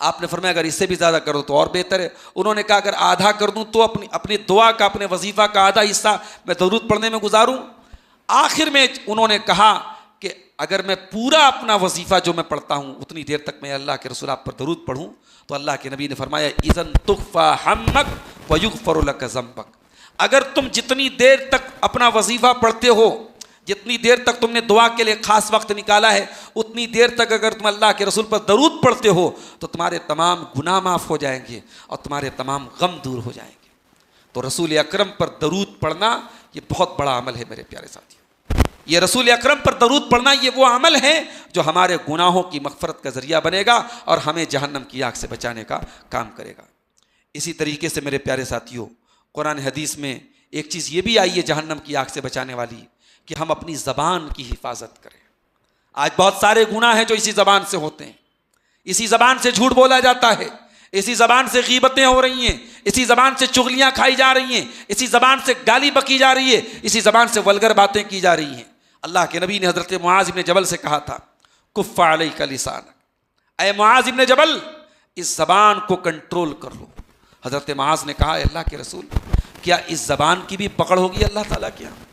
آپ نے فرمایا اگر اس سے بھی زیادہ کر دوں تو اور بہتر ہے۔ انہوں نے کہا اگر آدھا کر دوں تو اپنی دعا کا، اپنے وظیفہ کا آدھا حصہ میں درود پڑھنے میں گزاروں؟ آخر میں انہوں نے کہا کہ اگر میں پورا اپنا وظیفہ جو میں پڑھتا ہوں اتنی دیر تک میں اللہ کے رسول آپ پر درود پڑھوں تو اللہ کے نبی نے فرمایا اذن تغفر ہمک ویغفر لک ذنبک، اگر تم جتنی دیر تک اپنا وظیفہ پڑھتے ہو، جتنی دیر تک تم نے دعا کے لیے خاص وقت نکالا ہے، اتنی دیر تک اگر تم اللہ کے رسول پر درود پڑھتے ہو تو تمہارے تمام گناہ معاف ہو جائیں گے اور تمہارے تمام غم دور ہو جائیں گے۔ تو رسول اکرم پر درود پڑھنا یہ بہت بڑا عمل ہے میرے پیارے ساتھیوں۔ یہ رسول اکرم پر درود پڑھنا یہ وہ عمل ہے جو ہمارے گناہوں کی مغفرت کا ذریعہ بنے گا اور ہمیں جہنم کی آگ سے بچانے کا کام کرے گا۔ اسی طریقے سے میرے پیارے ساتھیوں، قرآن حدیث میں ایک چیز یہ بھی آئی ہے جہنم کی آگ سے بچانے والی کہ ہم اپنی زبان کی حفاظت کریں۔ آج بہت سارے گناہ ہیں جو اسی زبان سے ہوتے ہیں، اسی زبان سے جھوٹ بولا جاتا ہے، اسی زبان سے غیبتیں ہو رہی ہیں، اسی زبان سے چغلیاں کھائی جا رہی ہیں، اسی زبان سے گالی بکی جا رہی ہے، اسی زبان سے ولگر باتیں کی جا رہی ہیں۔ اللہ کے نبی نے حضرت معاذ بن جبل سے کہا تھا کف علیک لسانک، اے معاذ بن جبل اس زبان کو کنٹرول کر لو۔ حضرت معاذ نے کہا اے اللہ کے رسول کیا اس زبان کی بھی پکڑ ہوگی اللہ تعالیٰ کے یہاں؟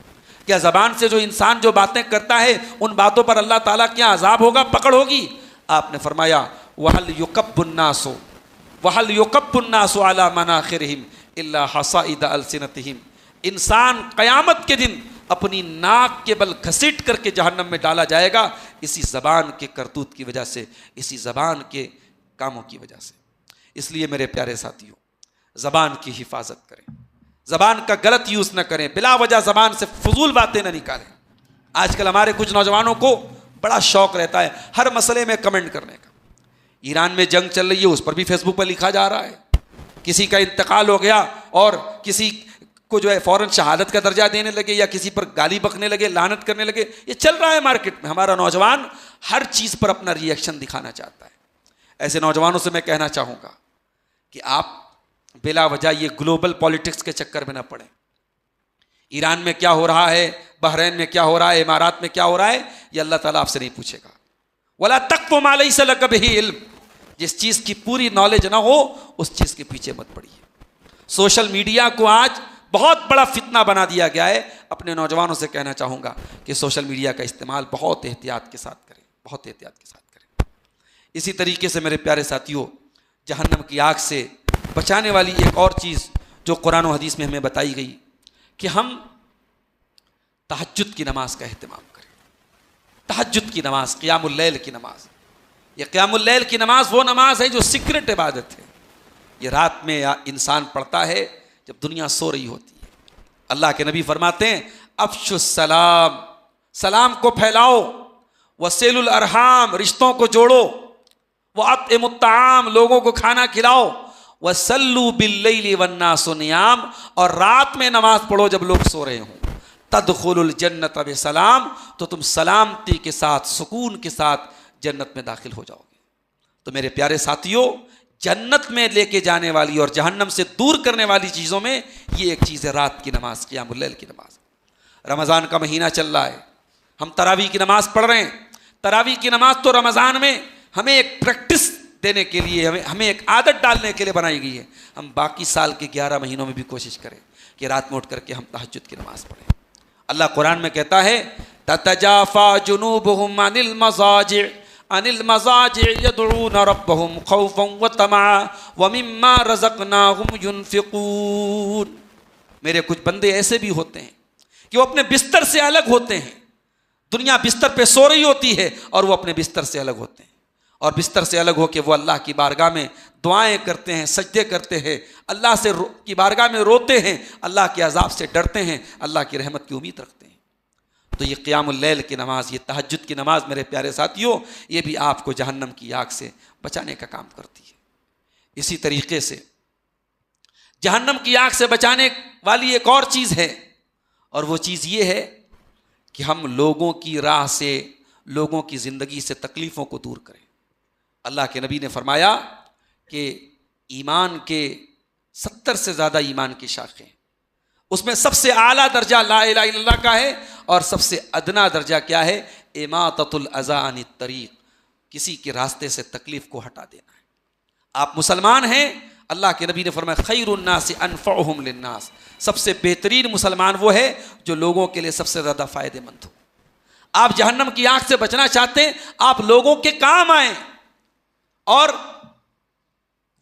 کیا زبان سے جو انسان جو باتیں کرتا ہے ان باتوں پر اللہ تعالیٰ کے یہاں عذاب ہوگا، پکڑ ہوگی؟ آپ نے فرمایا وَهَلْ يُكَبُّ النَّاسُ عَلَى مَنَاخِرِهِمْ إِلَّا حَصَائِدَ أَلْسِنَتِهِمْ، انسان قیامت کے دن اپنی ناک کے بل گھسیٹ کر کے جہنم میں ڈالا جائے گا اسی زبان کے کرتوت کی وجہ سے، اسی زبان کے کاموں کی وجہ سے۔ اس لیے میرے پیارے ساتھیوں زبان کی حفاظت کریں، زبان کا غلط یوز نہ کریں، بلا وجہ زبان سے فضول باتیں نہ نکالیں۔ آج کل ہمارے کچھ نوجوانوں کو بڑا شوق رہتا ہے ہر مسئلے میں کمنٹ کرنے کا۔ ایران میں جنگ چل رہی ہے اس پر بھی فیس بک پر لکھا جا رہا ہے، کسی کا انتقال ہو گیا اور کسی کو جو ہے فوراً شہادت کا درجہ دینے لگے یا کسی پر گالی بکنے لگے، لعنت کرنے لگے، یہ چل رہا ہے مارکیٹ میں۔ ہمارا نوجوان ہر چیز پر اپنا ری ایکشن دکھانا چاہتا ہے۔ ایسے نوجوانوں سے میں کہنا چاہوں گا کہ آپ بلا وجہ یہ گلوبل پالیٹکس کے چکر میں نہ پڑیں۔ ایران میں کیا ہو رہا ہے، بحرین میں کیا ہو رہا ہے، امارات میں کیا ہو رہا ہے، یہ اللہ تعالیٰ آپ سے نہیں پوچھے گا۔ وَلَا تَقْفُ مَا لَيْسَ لَكَ بِهِ عِلْمٌ، جس چیز کی پوری نالج نہ ہو اس چیز کے پیچھے مت پڑیے۔ سوشل میڈیا کو آج بہت بڑا فتنہ بنا دیا گیا ہے۔ اپنے نوجوانوں سے کہنا چاہوں گا کہ سوشل میڈیا کا استعمال بہت احتیاط کے ساتھ کریں، بہت احتیاط کے ساتھ کریں۔ اسی طریقے سے میرے پیارے ساتھیوں، جہنم کی آگ سے بچانے والی ایک اور چیز جو قرآن و حدیث میں ہمیں بتائی گئی کہ ہم تہجد کی نماز کا اہتمام کریں۔ تہجد کی نماز، قیام اللیل کی نماز، یہ قیام اللیل کی نماز وہ نماز ہے جو سیکرٹ عبادت ہے۔ یہ رات میں انسان پڑھتا ہے جب دنیا سو رہی ہوتی ہے۔ اللہ کے نبی فرماتے ہیں افشوا السلام، سلام کو پھیلاؤ، وصلوا الارحام، رشتوں کو جوڑو، واطعموا الطعام، لوگوں کو کھانا کھلاؤ، وصلوا باللیل والناس نیام، اور رات میں نماز پڑھو جب لوگ سو رہے ہوں، تدخلوا الجنت بسلام، تو تم سلامتی کے ساتھ، سکون کے ساتھ جنت میں داخل ہو جاؤ گے۔ تو میرے پیارے ساتھیوں، جنت میں لے کے جانے والی اور جہنم سے دور کرنے والی چیزوں میں یہ ایک چیز ہے رات کی نماز، قیام اللیل کی نماز۔ رمضان کا مہینہ چل رہا ہے، ہم تراویح کی نماز پڑھ رہے ہیں۔ تراویح کی نماز تو رمضان میں ہمیں ایک پریکٹس دینے کے لیے، ہمیں ایک عادت ڈالنے کے لیے بنائی گئی ہے۔ ہم باقی سال کے 11 مہینوں میں بھی کوشش کریں کہ رات میں اٹھ کر کے ہم تہجد کی نماز پڑھیں۔ اللہ قرآن میں کہتا ہے تتجافا جنوبہم عن المضاجع يدعون ربهم خوفا وطمعا ومما رزقناهم ينفقون۔ میرے کچھ بندے ایسے بھی ہوتے ہیں کہ وہ اپنے بستر سے الگ ہوتے ہیں، دنیا بستر پہ سو رہی ہوتی ہے اور وہ اپنے بستر سے الگ ہوتے ہیں، اور بستر سے الگ ہو کے وہ اللہ کی بارگاہ میں دعائیں کرتے ہیں، سجدے کرتے ہیں، اللہ سے کی بارگاہ میں روتے ہیں، اللہ کے عذاب سے ڈرتے ہیں، اللہ کی رحمت کی امید رکھتے ہیں۔ تو یہ قیام اللیل کی نماز، یہ تہجد کی نماز میرے پیارے ساتھیوں، یہ بھی آپ کو جہنم کی آگ سے بچانے کا کام کرتی ہے۔ اسی طریقے سے جہنم کی آگ سے بچانے والی ایک اور چیز ہے، اور وہ چیز یہ ہے کہ ہم لوگوں کی راہ سے، لوگوں کی زندگی سے تکلیفوں کو دور کریں۔ اللہ کے نبی نے فرمایا کہ ایمان کے 70 سے زیادہ ایمان کی شاخیں، اس میں سب سے اعلیٰ درجہ لا الہ الا اللہ کا ہے، اور سب سے ادنا درجہ کیا ہے؟ اماطۃ الاذی عن الطریق، کسی کے راستے سے تکلیف کو ہٹا دینا ہے۔ آپ مسلمان ہیں، اللہ کے نبی نے فرمایا خیر الناس انفعهم للناس، سب سے بہترین مسلمان وہ ہے جو لوگوں کے لیے سب سے زیادہ فائدہ مند ہو۔ آپ جہنم کی آگ سے بچنا چاہتے ہیں، آپ لوگوں کے کام آئیں، اور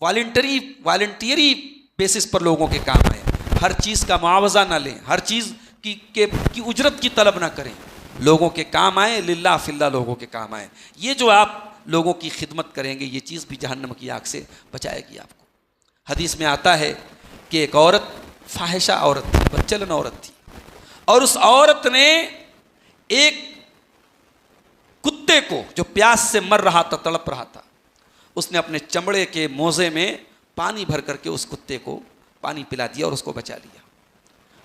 والنٹیری بیسس پر لوگوں کے کام آئیں، ہر چیز کا معاوضہ نہ لیں، ہر چیز کی اجرت کی طلب نہ کریں، لوگوں کے کام آئیں، للہ فی اللہ لوگوں کے کام آئیں۔ یہ جو آپ لوگوں کی خدمت کریں گے، یہ چیز بھی جہنم کی آگ سے بچائے گی آپ کو۔ حدیث میں آتا ہے کہ ایک عورت فاحشہ عورت تھی، بدچلن عورت تھی، اور اس عورت نے ایک کتے کو جو پیاس سے مر رہا تھا، تڑپ رہا تھا، اس نے اپنے چمڑے کے موزے میں پانی بھر کر کے اس کتے کو پانی پلا دیا اور اس کو بچا لیا۔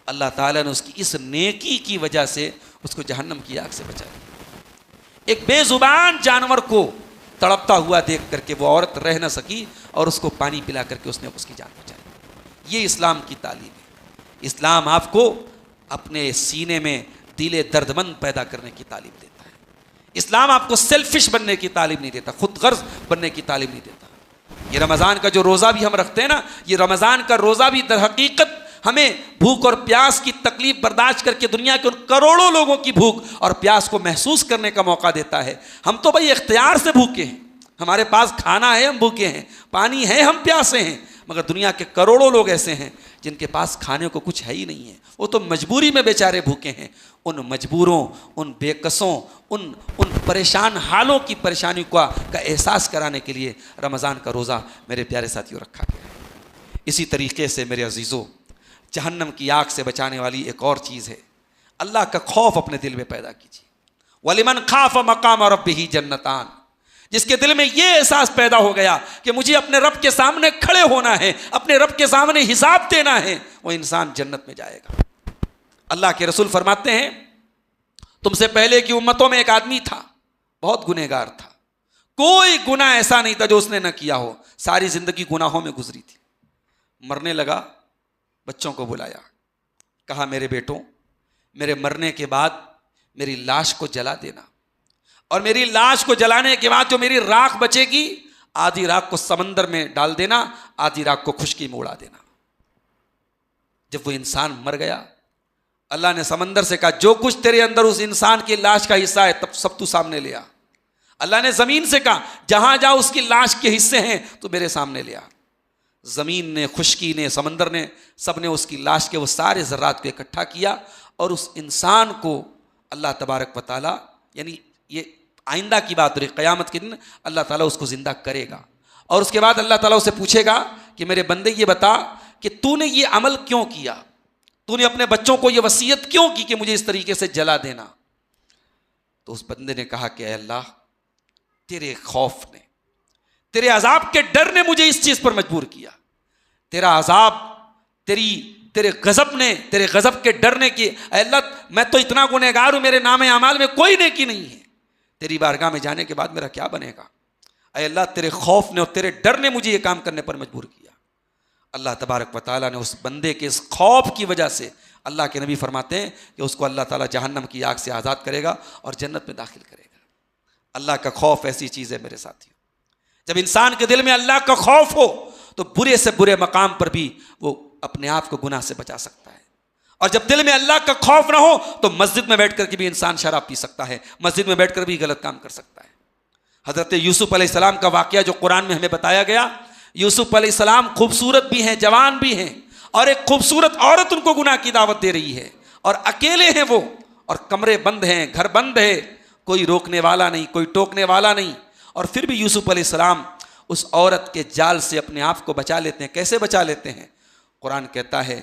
اللہ تعالیٰ نے اس کی اس نیکی کی وجہ سے اس کو جہنم کی آگ سے بچا لیا۔ ایک بے زبان جانور کو تڑپتا ہوا دیکھ کر کے وہ عورت رہ نہ سکی اور اس کو پانی پلا کر کے اس نے اس کی جان بچائی۔ یہ اسلام کی تعلیم ہے۔ اسلام آپ کو اپنے سینے میں دل درد مند پیدا کرنے کی تعلیم دیتا ہے۔ اسلام آپ کو سیلفش بننے کی تعلیم نہیں دیتا، خود غرض بننے کی تعلیم نہیں دیتا۔ یہ رمضان کا جو روزہ بھی ہم رکھتے ہیں نا، یہ رمضان کا روزہ بھی در حقیقت ہمیں بھوک اور پیاس کی تکلیف برداشت کر کے دنیا کے ان کروڑوں لوگوں کی بھوک اور پیاس کو محسوس کرنے کا موقع دیتا ہے۔ ہم تو بھائی اختیار سے بھوکے ہیں، ہمارے پاس کھانا ہے، ہم بھوکے ہیں، پانی ہے، ہم پیاسے ہیں، مگر دنیا کے کروڑوں لوگ ایسے ہیں جن کے پاس کھانے کو کچھ ہے ہی نہیں ہے، وہ تو مجبوری میں بیچارے بھوکے ہیں۔ ان مجبوروں، ان بے کسوں، ان پریشان حالوں کی پریشانی کا احساس کرانے کے لیے رمضان کا روزہ میرے پیارے ساتھیوں رکھا گیا ہے۔ اسی طریقے سے میرے عزیزوں، جہنم کی آگ سے بچانے والی ایک اور چیز ہے، اللہ کا خوف اپنے دل میں پیدا کیجیے۔ وَلِمَنْ خَافَ مَقَامَ رَبِّهِ جَنَّتَانِ، جس کے دل میں یہ احساس پیدا ہو گیا کہ مجھے اپنے رب کے سامنے کھڑے ہونا ہے، اپنے رب کے سامنے حساب دینا ہے، وہ انسان جنت میں جائے گا۔ اللہ کے رسول فرماتے ہیں تم سے پہلے کی امتوں میں ایک آدمی تھا، بہت گنہگار تھا، کوئی گناہ ایسا نہیں تھا جو اس نے نہ کیا ہو، ساری زندگی گناہوں میں گزری تھی۔ مرنے لگا، بچوں کو بلایا، کہا میرے بیٹوں، میرے مرنے کے بعد میری لاش کو جلا دینا، اور میری لاش کو جلانے کے بعد جو میری راکھ بچے گی، آدھی راکھ کو سمندر میں ڈال دینا، آدھی راکھ کو خشکی میں اڑا دینا۔ جب وہ انسان مر گیا، اللہ نے سمندر سے کہا جو کچھ تیرے اندر اس انسان کی لاش کا حصہ ہے تب سب تو سامنے لے آ۔ اللہ نے زمین سے کہا جہاں جاؤ اس کی لاش کے حصے ہیں تو میرے سامنے لے آ. زمین نے، خشکی نے، سمندر نے، سب نے اس کی لاش کے وہ سارے ذرات کو اکٹھا کیا اور اس انسان کو اللہ تبارک و تعالیٰ، یعنی یہ آئندہ کی بات ہو رہی، قیامت کے دن اللہ تعالیٰ اس کو زندہ کرے گا. اور اس کے بعد اللہ تعالیٰ اسے پوچھے گا کہ میرے بندے یہ بتا کہ تو نے یہ عمل کیوں کیا، تو نے اپنے بچوں کو یہ وصیت کیوں کی کہ مجھے اس طریقے سے جلا دینا. تو اس بندے نے کہا کہ اے اللہ، تیرے خوف نے، تیرے عذاب کے ڈر نے مجھے اس چیز پر مجبور کیا. تیرا عذاب، تیرے غضب نے، تیرے غضب کے ڈر نے کی. اے اللہ میں تو اتنا گنہگار ہوں، میرے نام اعمال میں کوئی نیکی نہیں ہے، تیری بارگاہ میں جانے کے بعد میرا کیا بنے گا. اے اللہ تیرے خوف نے اور تیرے ڈر نے مجھے یہ کام کرنے پر مجبور کیا. اللہ تبارک و تعالیٰ نے اس بندے کے اس خوف کی وجہ سے، اللہ کے نبی فرماتے ہیں کہ اس کو اللہ تعالیٰ جہنم کی آگ سے آزاد کرے گا اور جنت میں داخل کرے گا. اللہ کا خوف ایسی چیز ہے میرے ساتھیوں، جب انسان کے دل میں اللہ کا خوف ہو تو برے سے برے مقام پر بھی وہ اپنے آپ کو گناہ سے بچا سکتا ہے. اور جب دل میں اللہ کا خوف نہ ہو تو مسجد میں بیٹھ کر کے بھی انسان شراب پی سکتا ہے، مسجد میں بیٹھ کر بھی غلط کام کر سکتا ہے. حضرت یوسف علیہ السلام کا واقعہ جو قرآن میں ہمیں بتایا گیا، یوسف علیہ السلام خوبصورت بھی ہیں، جوان بھی ہیں، اور ایک خوبصورت عورت ان کو گناہ کی دعوت دے رہی ہے، اور اکیلے ہیں وہ، اور کمرے بند ہیں، گھر بند ہے، کوئی روکنے والا نہیں، کوئی ٹوکنے والا نہیں. اور پھر بھی یوسف علیہ السلام اس عورت کے جال سے اپنے آپ کو بچا لیتے ہیں. کیسے بچا لیتے ہیں؟ قرآن کہتا ہے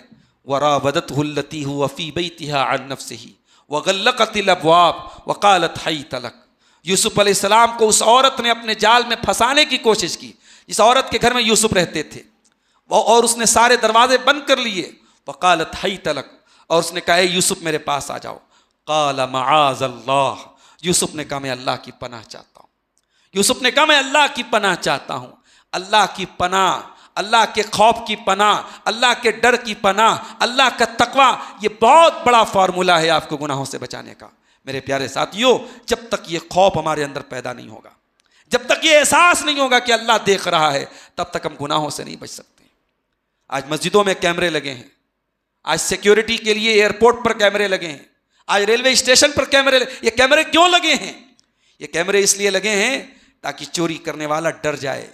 وراودته التي هو في بيتها عن نفسه وغلقت الابواب وقالت حيت لك. یوسف علیہ السلام کو اس عورت نے اپنے جال میں پھنسانے کی کوشش کی، جس عورت کے گھر میں یوسف رہتے تھے، اور اس نے سارے دروازے بند کر لیے. وقالت حيت لك، اور اس نے کہا اے یوسف میرے پاس آ جاؤ. قال معاذ اللہ، یوسف نے کہا میں اللہ کی پناہ چاہتا ہوں. یوسف نے کہا میں اللہ کی پناہ چاہتا ہوں. اللہ کی پناہ، اللہ کے خوف کی پناہ، اللہ کے ڈر کی پناہ، اللہ کا تقوی، یہ بہت بڑا فارمولہ ہے آپ کو گناہوں سے بچانے کا. میرے پیارے ساتھیوں، جب تک یہ خوف ہمارے اندر پیدا نہیں ہوگا، جب تک یہ احساس نہیں ہوگا کہ اللہ دیکھ رہا ہے، تب تک ہم گناہوں سے نہیں بچ سکتے. آج مسجدوں میں کیمرے لگے ہیں، آج سیکیورٹی کے لیے ایئرپورٹ پر کیمرے لگے ہیں، آج ریلوے اسٹیشن پر کیمرے. یہ کیمرے کیوں لگے ہیں؟ یہ کیمرے اس لیے لگے ہیں تاکہ چوری کرنے والا ڈر جائے،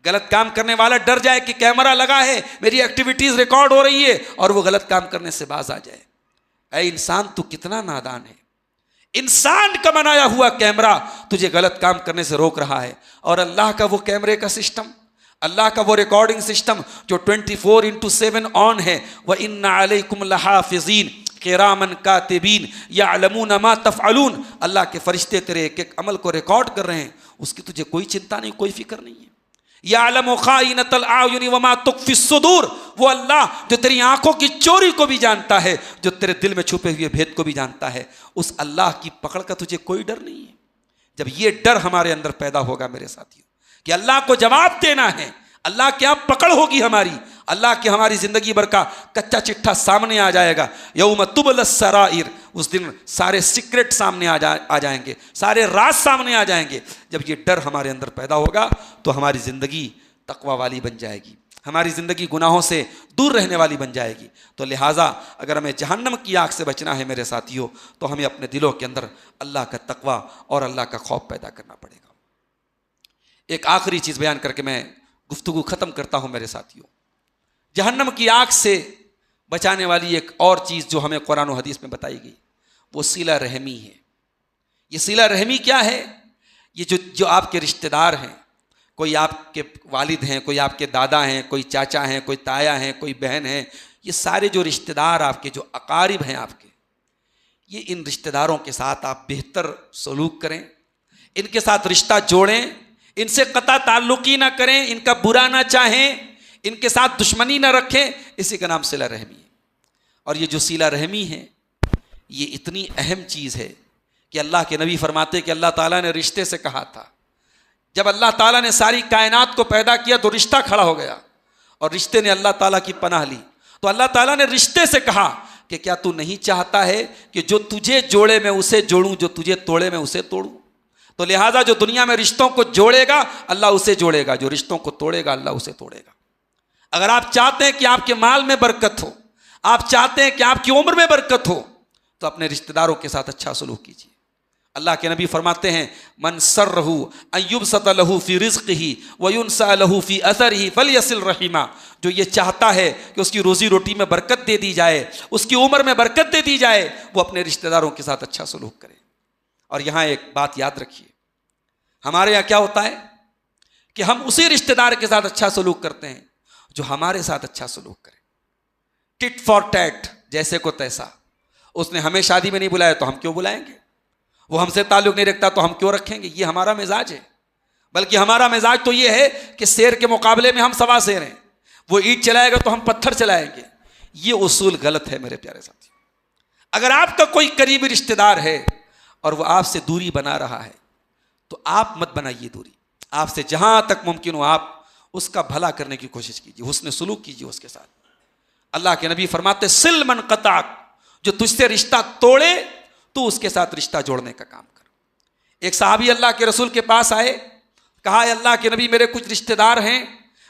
غلط کام کرنے والا ڈر جائے کہ کیمرہ لگا ہے، میری ایکٹیویٹیز ریکارڈ ہو رہی ہے، اور وہ غلط کام کرنے سے باز آ جائے. اے انسان تو کتنا نادان ہے، انسان کا بنایا ہوا کیمرہ تجھے غلط کام کرنے سے روک رہا ہے، اور اللہ کا وہ کیمرے کا سسٹم، اللہ کا وہ ریکارڈنگ سسٹم جو 24/7 آن ہے. وَإِنَّ عَلَيْكُمْ لَحَافِظِينَ کِرَامًا کاتبین یعلمون ما تفعلون. اللہ کے فرشتے تیرے ایک ایک عمل کو ریکارڈ کر رہے ہیں، اس کی تجھے کوئی چنتا نہیں، کوئی فکر نہیں ہے. یعلم خائنۃ الاعین وما تخفی الصدور، وہ اللہ جو تیری آنکھوں کی چوری کو بھی جانتا ہے، جو تیرے دل میں چھپے ہوئے بھید کو بھی جانتا ہے. اس اللہ کی پکڑ کا تجھے کوئی ڈر نہیں ہے. جب یہ ڈر ہمارے اندر پیدا ہوگا میرے ساتھیوں کہ اللہ کو جواب دینا ہے، اللہ کے یہاں پکڑ ہوگی ہماری، اللہ کی ہماری زندگی بھر کا کچا چٹھا سامنے آ جائے گا. یوم تبلی السرائر، اس دن سارے سیکرٹ سامنے آ جائیں گے، سارے راز سامنے آ جائیں گے. جب یہ ڈر ہمارے اندر پیدا ہوگا تو ہماری زندگی تقوی والی بن جائے گی، ہماری زندگی گناہوں سے دور رہنے والی بن جائے گی. تو لہٰذا اگر ہمیں جہنم کی آگ سے بچنا ہے میرے ساتھیوں، تو ہمیں اپنے دلوں کے اندر اللہ کا تقوی اور اللہ کا خوف پیدا کرنا پڑے گا. ایک آخری چیز بیان کر کے میں گفتگو ختم کرتا ہوں میرے ساتھیوں. جہنم کی آگ سے بچانے والی ایک اور چیز جو ہمیں قرآن و حدیث میں بتائی گئی، وہ صلہ رحمی ہے. یہ صلہ رحمی کیا ہے؟ یہ جو آپ کے رشتہ دار ہیں، کوئی آپ کے والد ہیں، کوئی آپ کے دادا ہیں، کوئی چاچا ہیں، کوئی تایا ہیں، کوئی بہن ہیں، یہ سارے جو رشتہ دار آپ کے، جو اقارب ہیں آپ کے، یہ ان رشتہ داروں کے ساتھ آپ بہتر سلوک کریں، ان کے ساتھ رشتہ جوڑیں، ان سے قطع تعلقی نہ کریں، ان کا برا نہ چاہیں، ان کے ساتھ دشمنی نہ رکھیں. اسی کا نام صلہ رحمی ہے. اور یہ جو صلہ رحمی ہے، یہ اتنی اہم چیز ہے کہ اللہ کے نبی فرماتے کہ اللہ تعالیٰ نے رشتے سے کہا تھا. جب اللہ تعالیٰ نے ساری کائنات کو پیدا کیا تو رشتہ کھڑا ہو گیا، اور رشتے نے اللہ تعالیٰ کی پناہ لی. تو اللہ تعالیٰ نے رشتے سے کہا کہ کیا تو نہیں چاہتا ہے کہ جو تجھے جوڑے میں اسے جوڑوں، جو تجھے توڑے میں اسے توڑوں. تو لہٰذا جو دنیا میں رشتوں کو جوڑے گا اللہ اسے جوڑے گا، جو رشتوں کو توڑے گا اللہ اسے توڑے گا. اگر آپ چاہتے ہیں کہ آپ کے مال میں برکت ہو، آپ چاہتے ہیں کہ آپ کی عمر میں برکت ہو، تو اپنے رشتہ داروں کے ساتھ اچھا سلوک کیجیے، اللہ کے نبی فرماتے ہیں من سرہ ان یبسط لہ فی رزقہ وینسأ لہ فی اثرہ فلیصل رحمہ، جو یہ چاہتا ہے کہ اس کی روزی روٹی میں برکت دے دی جائے، اس کی عمر میں برکت دے دی جائے، وہ اپنے رشتہ داروں کے ساتھ اچھا سلوک کرے۔ اور یہاں ایک بات یاد رکھیے، ہمارے یہاں کیا ہوتا ہے کہ ہم اسی رشتہ دار کے ساتھ اچھا سلوک کرتے ہیں جو ہمارے ساتھ اچھا سلوک کرے۔ ٹٹ فار ٹیٹ، جیسے کو تیسا۔ اس نے ہمیں شادی میں نہیں بلایا تو ہم کیوں بلائیں گے؟ وہ ہم سے تعلق نہیں رکھتا تو ہم کیوں رکھیں گے؟ یہ ہمارا مزاج ہے۔ بلکہ ہمارا مزاج تو یہ ہے کہ شیر کے مقابلے میں ہم سوا شیر ہیں، وہ اینٹ چلائے گا تو ہم پتھر چلائیں گے۔ یہ اصول غلط ہے میرے پیارے ساتھی۔ اگر آپ کا کوئی قریبی رشتہ دار ہے اور وہ آپ سے دوری بنا رہا ہے تو آپ مت بنائیے دوری، آپ سے جہاں تک ممکن ہو آپ اس کا بھلا کرنے کی کوشش کیجیے، حسن سلوک کیجیے اس کے ساتھ۔ اللہ کے نبی فرماتے سل من قطعک، جو تجھ سے رشتہ توڑے تو اس کے ساتھ رشتہ جوڑنے کا کام کر۔ ایک صحابی اللہ کے رسول کے پاس آئے، کہا اے اللہ کے نبی میرے کچھ رشتہ دار ہیں،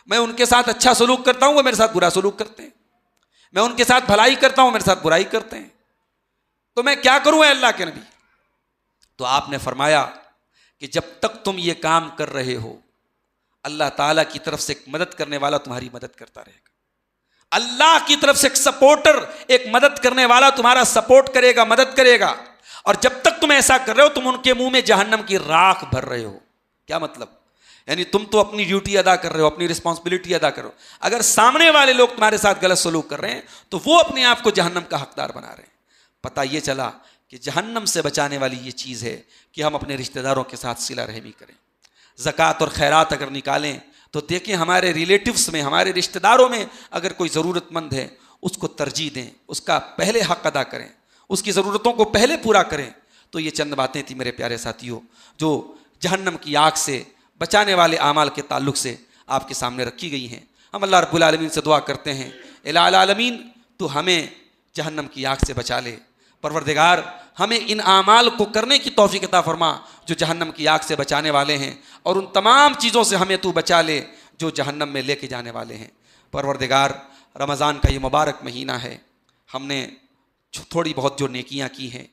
میں ان کے ساتھ اچھا سلوک کرتا ہوں، وہ میرے ساتھ برا سلوک کرتے ہیں، میں ان کے ساتھ بھلائی کرتا ہوں، میرے ساتھ برائی کرتے ہیں، تو میں کیا کروں اے اللہ کے نبی؟ تو آپ نے فرمایا کہ جب تک تم یہ کام کر رہے ہو اللہ تعالیٰ کی طرف سے ایک مدد کرنے والا تمہاری مدد کرتا رہے گا، اللہ کی طرف سے ایک سپورٹر، ایک مدد کرنے والا تمہارا سپورٹ کرے گا، مدد کرے گا۔ اور جب تک تم ایسا کر رہے ہو تم ان کے منہ میں جہنم کی راکھ بھر رہے ہو۔ کیا مطلب؟ یعنی تم تو اپنی ڈیوٹی ادا کر رہے ہو، اپنی رسپانسبلٹی ادا کر رہے ہو، اگر سامنے والے لوگ تمہارے ساتھ غلط سلوک کر رہے ہیں تو وہ اپنے آپ کو جہنم کا حقدار بنا رہے ہیں۔ پتہ یہ چلا کہ جہنم سے بچانے والی یہ چیز ہے کہ ہم اپنے رشتہ داروں کے ساتھ صلہ رحمی کریں۔ زکوٰۃ اور خیرات اگر نکالیں تو دیکھیں ہمارے ریلیٹیوز میں، ہمارے رشتہ داروں میں اگر کوئی ضرورت مند ہے اس کو ترجیح دیں، اس کا پہلے حق ادا کریں، اس کی ضرورتوں کو پہلے پورا کریں۔ تو یہ چند باتیں تھیں میرے پیارے ساتھیوں جو جہنم کی آگ سے بچانے والے اعمال کے تعلق سے آپ کے سامنے رکھی گئی ہیں۔ ہم اللہ رب العالمین سے دعا کرتے ہیں الہ العالمین تو ہمیں جہنم کی آگ سے بچا لے، پروردگار ہمیں ان اعمال کو کرنے کی توفیق عطا فرما جو جہنم کی آگ سے بچانے والے ہیں، اور ان تمام چیزوں سے ہمیں تو بچا لے جو جہنم میں لے کے جانے والے ہیں۔ پروردگار رمضان کا یہ مبارک مہینہ ہے، ہم نے تھوڑی بہت جو نیکیاں کی ہیں،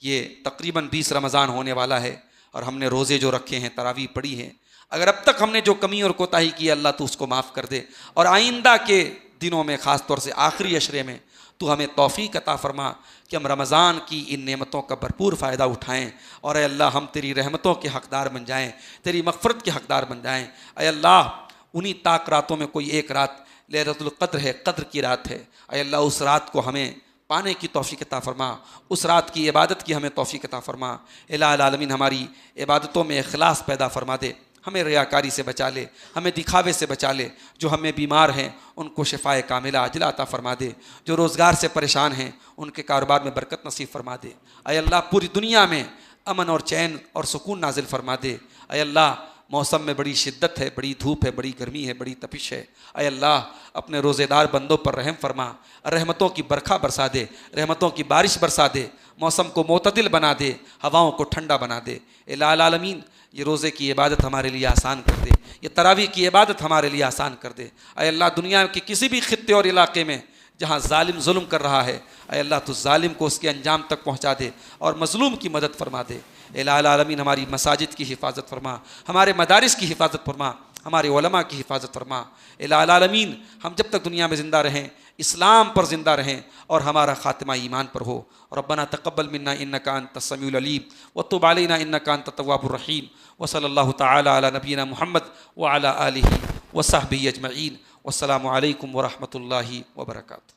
یہ تقریباً 20 رمضان ہونے والا ہے، اور ہم نے روزے جو رکھے ہیں، تراویح پڑھی ہے، اگر اب تک ہم نے جو کمی اور کوتاہی کی اللہ تو اس کو معاف کر دے، اور آئندہ کے دنوں میں خاص طور سے آخری عشرے میں تو ہمیں توفیق عطا فرما کہ ہم رمضان کی ان نعمتوں کا بھرپور فائدہ اٹھائیں، اور اے اللہ ہم تیری رحمتوں کے حقدار بن جائیں، تیری مغفرت کے حقدار بن جائیں۔ اے اللہ انہی طاق راتوں میں کوئی ایک رات لیلۃ القدر ہے، قدر کی رات ہے، اے اللہ اس رات کو ہمیں پانے کی توفیق عطا فرما، اس رات کی عبادت کی ہمیں توفیق عطا فرما۔ الہ العالمین ہماری عبادتوں میں اخلاص پیدا فرما دے، ہمیں ریاکاری سے بچا لے، ہمیں دکھاوے سے بچا لے، جو ہمیں بیمار ہیں ان کو شفائے کاملہ عاجلہ عطا فرما دے، جو روزگار سے پریشان ہیں ان کے کاروبار میں برکت نصیب فرما دے۔ اے اللہ پوری دنیا میں امن اور چین اور سکون نازل فرما دے۔ اے اللہ موسم میں بڑی شدت ہے، بڑی دھوپ ہے، بڑی گرمی ہے، بڑی تپش ہے، اے اللہ اپنے روزے دار بندوں پر رحم فرما، رحمتوں کی برکھا برسا دے، رحمتوں کی بارش برسا دے، موسم کو معتدل بنا دے، ہواؤں کو ٹھنڈا بنا دے۔ الہ العالمین یہ روزے کی عبادت ہمارے لیے آسان کر دے، یہ تراویح کی عبادت ہمارے لیے آسان کر دے۔ اے اللہ دنیا کے کسی بھی خطے اور علاقے میں جہاں ظالم ظلم کر رہا ہے، اے اللہ تو ظالم کو اس کے انجام تک پہنچا دے اور مظلوم کی مدد فرما دے۔ الہ العالمین ہماری مساجد کی حفاظت فرما، ہمارے مدارس کی حفاظت فرما، ہمارے علماء کی حفاظت فرما۔ الہ العالمین ہم جب تک دنیا میں زندہ رہیں اسلام پر زندہ رہیں اور ہمارا خاتمہ ایمان پر ہو۔ ربنا تقبل منا انک انت السمیع العلیم وتب علینا انک انت التواب الرحیم، وصلی اللہ تعالی علی نبینا محمد وعلی آلہ وصحبہ اجمعین، والسلام علیکم ورحمۃ اللہ وبرکاتہ۔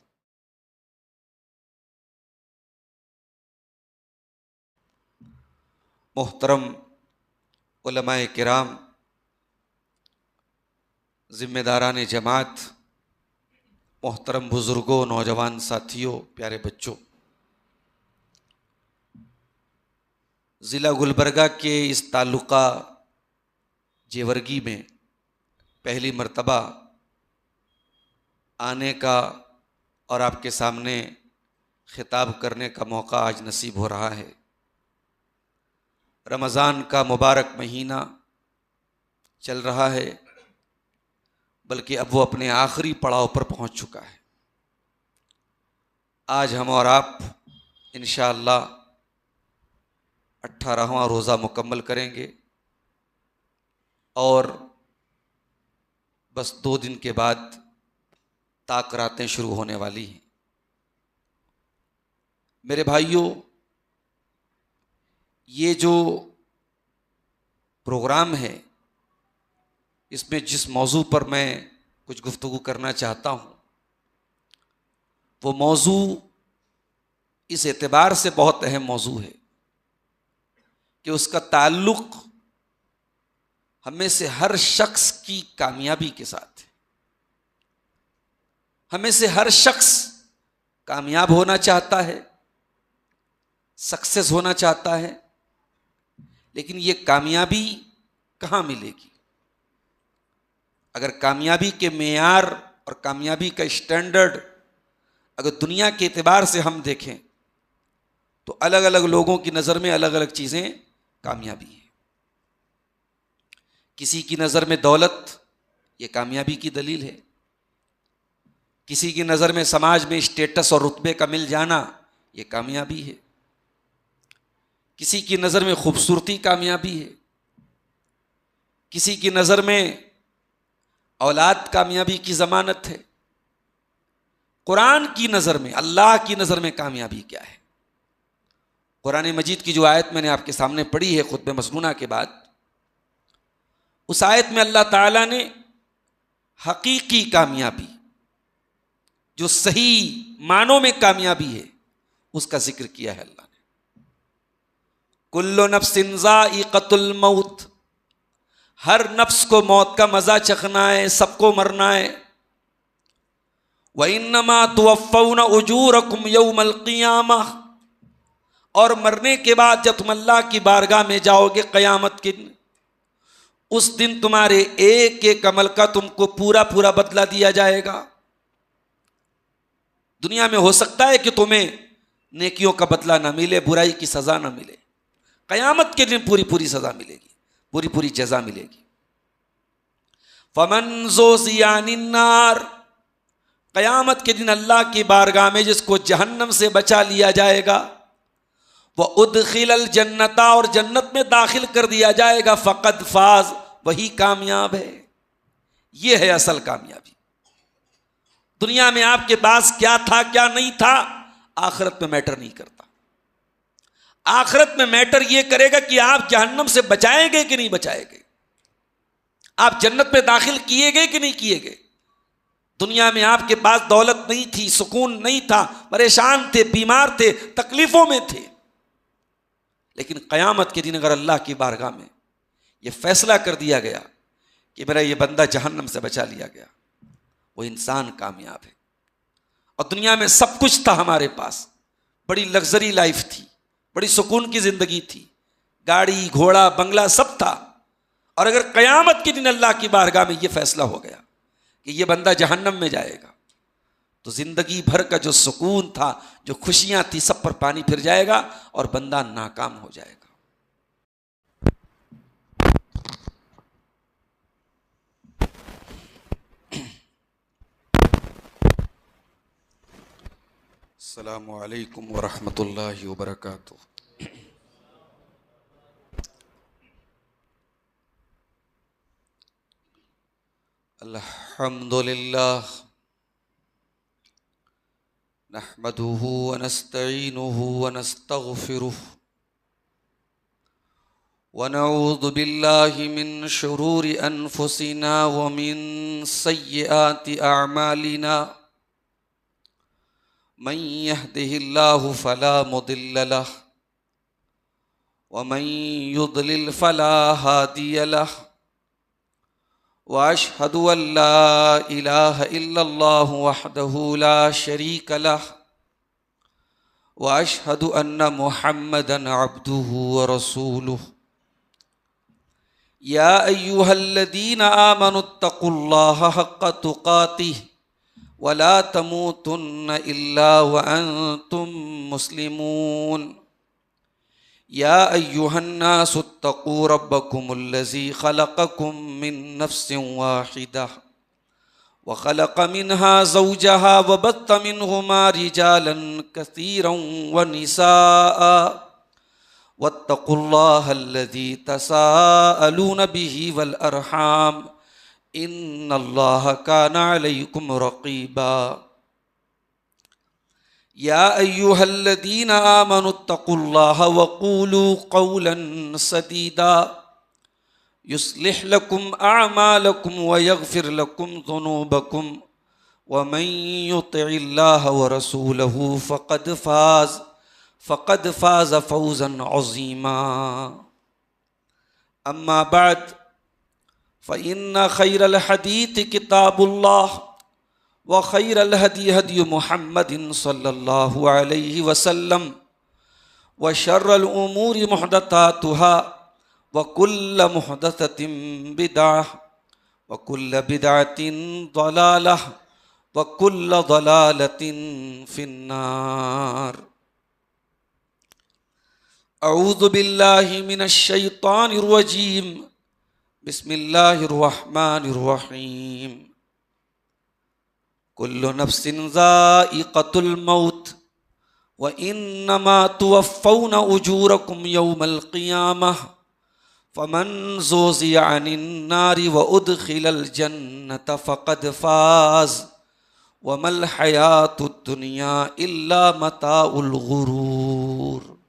محترم علماء کرام، ذمہ داران جماعت، محترم بزرگوں، نوجوان ساتھیوں، پیارے بچوں، ضلع گلبرگہ کے اس تعلقہ جیورگی میں پہلی مرتبہ آنے کا اور آپ کے سامنے خطاب کرنے کا موقع آج نصیب ہو رہا ہے۔ رمضان کا مبارک مہینہ چل رہا ہے، بلکہ اب وہ اپنے آخری پڑاؤ پر پہنچ چکا ہے۔ آج ہم اور آپ انشاءاللہ 18واں روزہ مکمل کریں گے اور بس 2 دن کے بعد طاق راتیں شروع ہونے والی ہیں۔ میرے بھائیوں، یہ جو پروگرام ہے اس میں جس موضوع پر میں کچھ گفتگو کرنا چاہتا ہوں وہ موضوع اس اعتبار سے بہت اہم موضوع ہے کہ اس کا تعلق ہم میں سے ہر شخص کی کامیابی کے ساتھ ہے۔ ہمیں سے ہر شخص کامیاب ہونا چاہتا ہے، سکسیس ہونا چاہتا ہے، لیکن یہ کامیابی کہاں ملے گی؟ اگر کامیابی کے معیار اور کامیابی کا اسٹینڈرڈ اگر دنیا کے اعتبار سے ہم دیکھیں تو الگ الگ لوگوں کی نظر میں الگ الگ چیزیں کامیابی ہیں۔ کسی کی نظر میں دولت یہ کامیابی کی دلیل ہے، کسی کی نظر میں سماج میں اسٹیٹس اور رتبے کا مل جانا یہ کامیابی ہے، کسی کی نظر میں خوبصورتی کامیابی ہے، کسی کی نظر میں اولاد کامیابی کی ضمانت ہے۔ قرآن کی نظر میں، اللہ کی نظر میں کامیابی کیا ہے؟ قرآن مجید کی جو آیت میں نے آپ کے سامنے پڑھی ہے خطبہ مسنونہ کے بعد، اس آیت میں اللہ تعالیٰ نے حقیقی کامیابی، جو صحیح معنوں میں کامیابی ہے، اس کا ذکر کیا ہے اللہ نے۔ کل نفس ذائقۃ الموت، ہر نفس کو موت کا مزہ چکھنا ہے، سب کو مرنا ہے۔ وَإِنَّمَا تُوَفَّوْنَ أُجُورَكُمْ يَوْمَ الْقِيَامَةِ، اور مرنے کے بعد جب تم اللہ کی بارگاہ میں جاؤ گے قیامت کے دن، اس دن تمہارے ایک ایک عمل کا تم کو پورا پورا بدلہ دیا جائے گا۔ دنیا میں ہو سکتا ہے کہ تمہیں نیکیوں کا بدلہ نہ ملے، برائی کی سزا نہ ملے، قیامت کے دن پوری پوری سزا ملے گی، پوری پوری جزا ملے گی۔ فَمَنْ زُحْزِحَ عَنِ النَّارِ، قیامت کے دن اللہ کی بارگاہ میں جس کو جہنم سے بچا لیا جائے گا، وَأُدْخِلَ الْجَنَّةَ، اور جنت میں داخل کر دیا جائے گا، فَقَدْ فَازَ، وہی کامیاب ہے۔ یہ ہے اصل کامیابی۔ دنیا میں آپ کے پاس کیا تھا کیا نہیں تھا آخرت میں میٹر نہیں کرتا۔ آخرت میں میٹر یہ کرے گا کہ آپ جہنم سے بچائیں گے کہ نہیں بچائیں گے، آپ جنت میں داخل کیے گئے کہ نہیں کیے گئے۔ دنیا میں آپ کے پاس دولت نہیں تھی، سکون نہیں تھا، پریشان تھے، بیمار تھے، تکلیفوں میں تھے، لیکن قیامت کے دن اگر اللہ کی بارگاہ میں یہ فیصلہ کر دیا گیا کہ میرا یہ بندہ جہنم سے بچا لیا گیا، وہ انسان کامیاب ہے۔ اور دنیا میں سب کچھ تھا ہمارے پاس، بڑی لگژری لائف تھی، بڑی سکون کی زندگی تھی، گاڑی گھوڑا بنگلہ سب تھا، اور اگر قیامت کے دن اللہ کی بارگاہ میں یہ فیصلہ ہو گیا کہ یہ بندہ جہنم میں جائے گا، تو زندگی بھر کا جو سکون تھا، جو خوشیاں تھی، سب پر پانی پھر جائے گا اور بندہ ناکام ہو جائے گا۔ السلام علیکم ورحمۃ اللہ وبرکاتہ۔ الحمد للہ نحمده ونستعینه ونستغفره ونعوذ باللہ من شرور انفسنا ومن سیئات اعمالنا، من يهده الله فلا مضل له ومن يضلل فلا هادي له، واشهد ان لا اله الا الله وحده لا شريك له، واشهد ان محمدا عبده ورسوله۔ يا ايها الذين آمنوا اتقوا الله حق تقاته ولا تموتن الا وانتم مسلمون۔ يا ايها الناس اتقوا ربكم الذي خلقكم من نفس واحدة وخلق منها زوجها وبث منهما رجالا كثيرا ونساء واتقوا الله الذي تساءلون به والأرحام إن الله كان عليكم رقيبا يا أيها الذين آمنوا اتقوا الله وقولوا قولا سديدا يصلح لكم أعمالكم ويغفر لكم ذنوبكم ومن يطع الله ورسوله فقد فاز فوزا عظيما أما بعد فإن خير الحديث كتاب الله وخير الهدي هدي محمد صلى الله عليه وسلم وشر الأمور محدثاتها وكل محدثة بدعة وكل بدعة ضلالة وكل ضلالة في النار أعوذ بالله من الشيطان الرجيم بسم الله الرحمن الرحيم كل نفس ذائقة الموت وإنما توفون أجوركم يوم القيامة فمن زوزي عن النار وأدخل الجنة فقد فاز وما الحياة الدنيا إلا متاع الغرور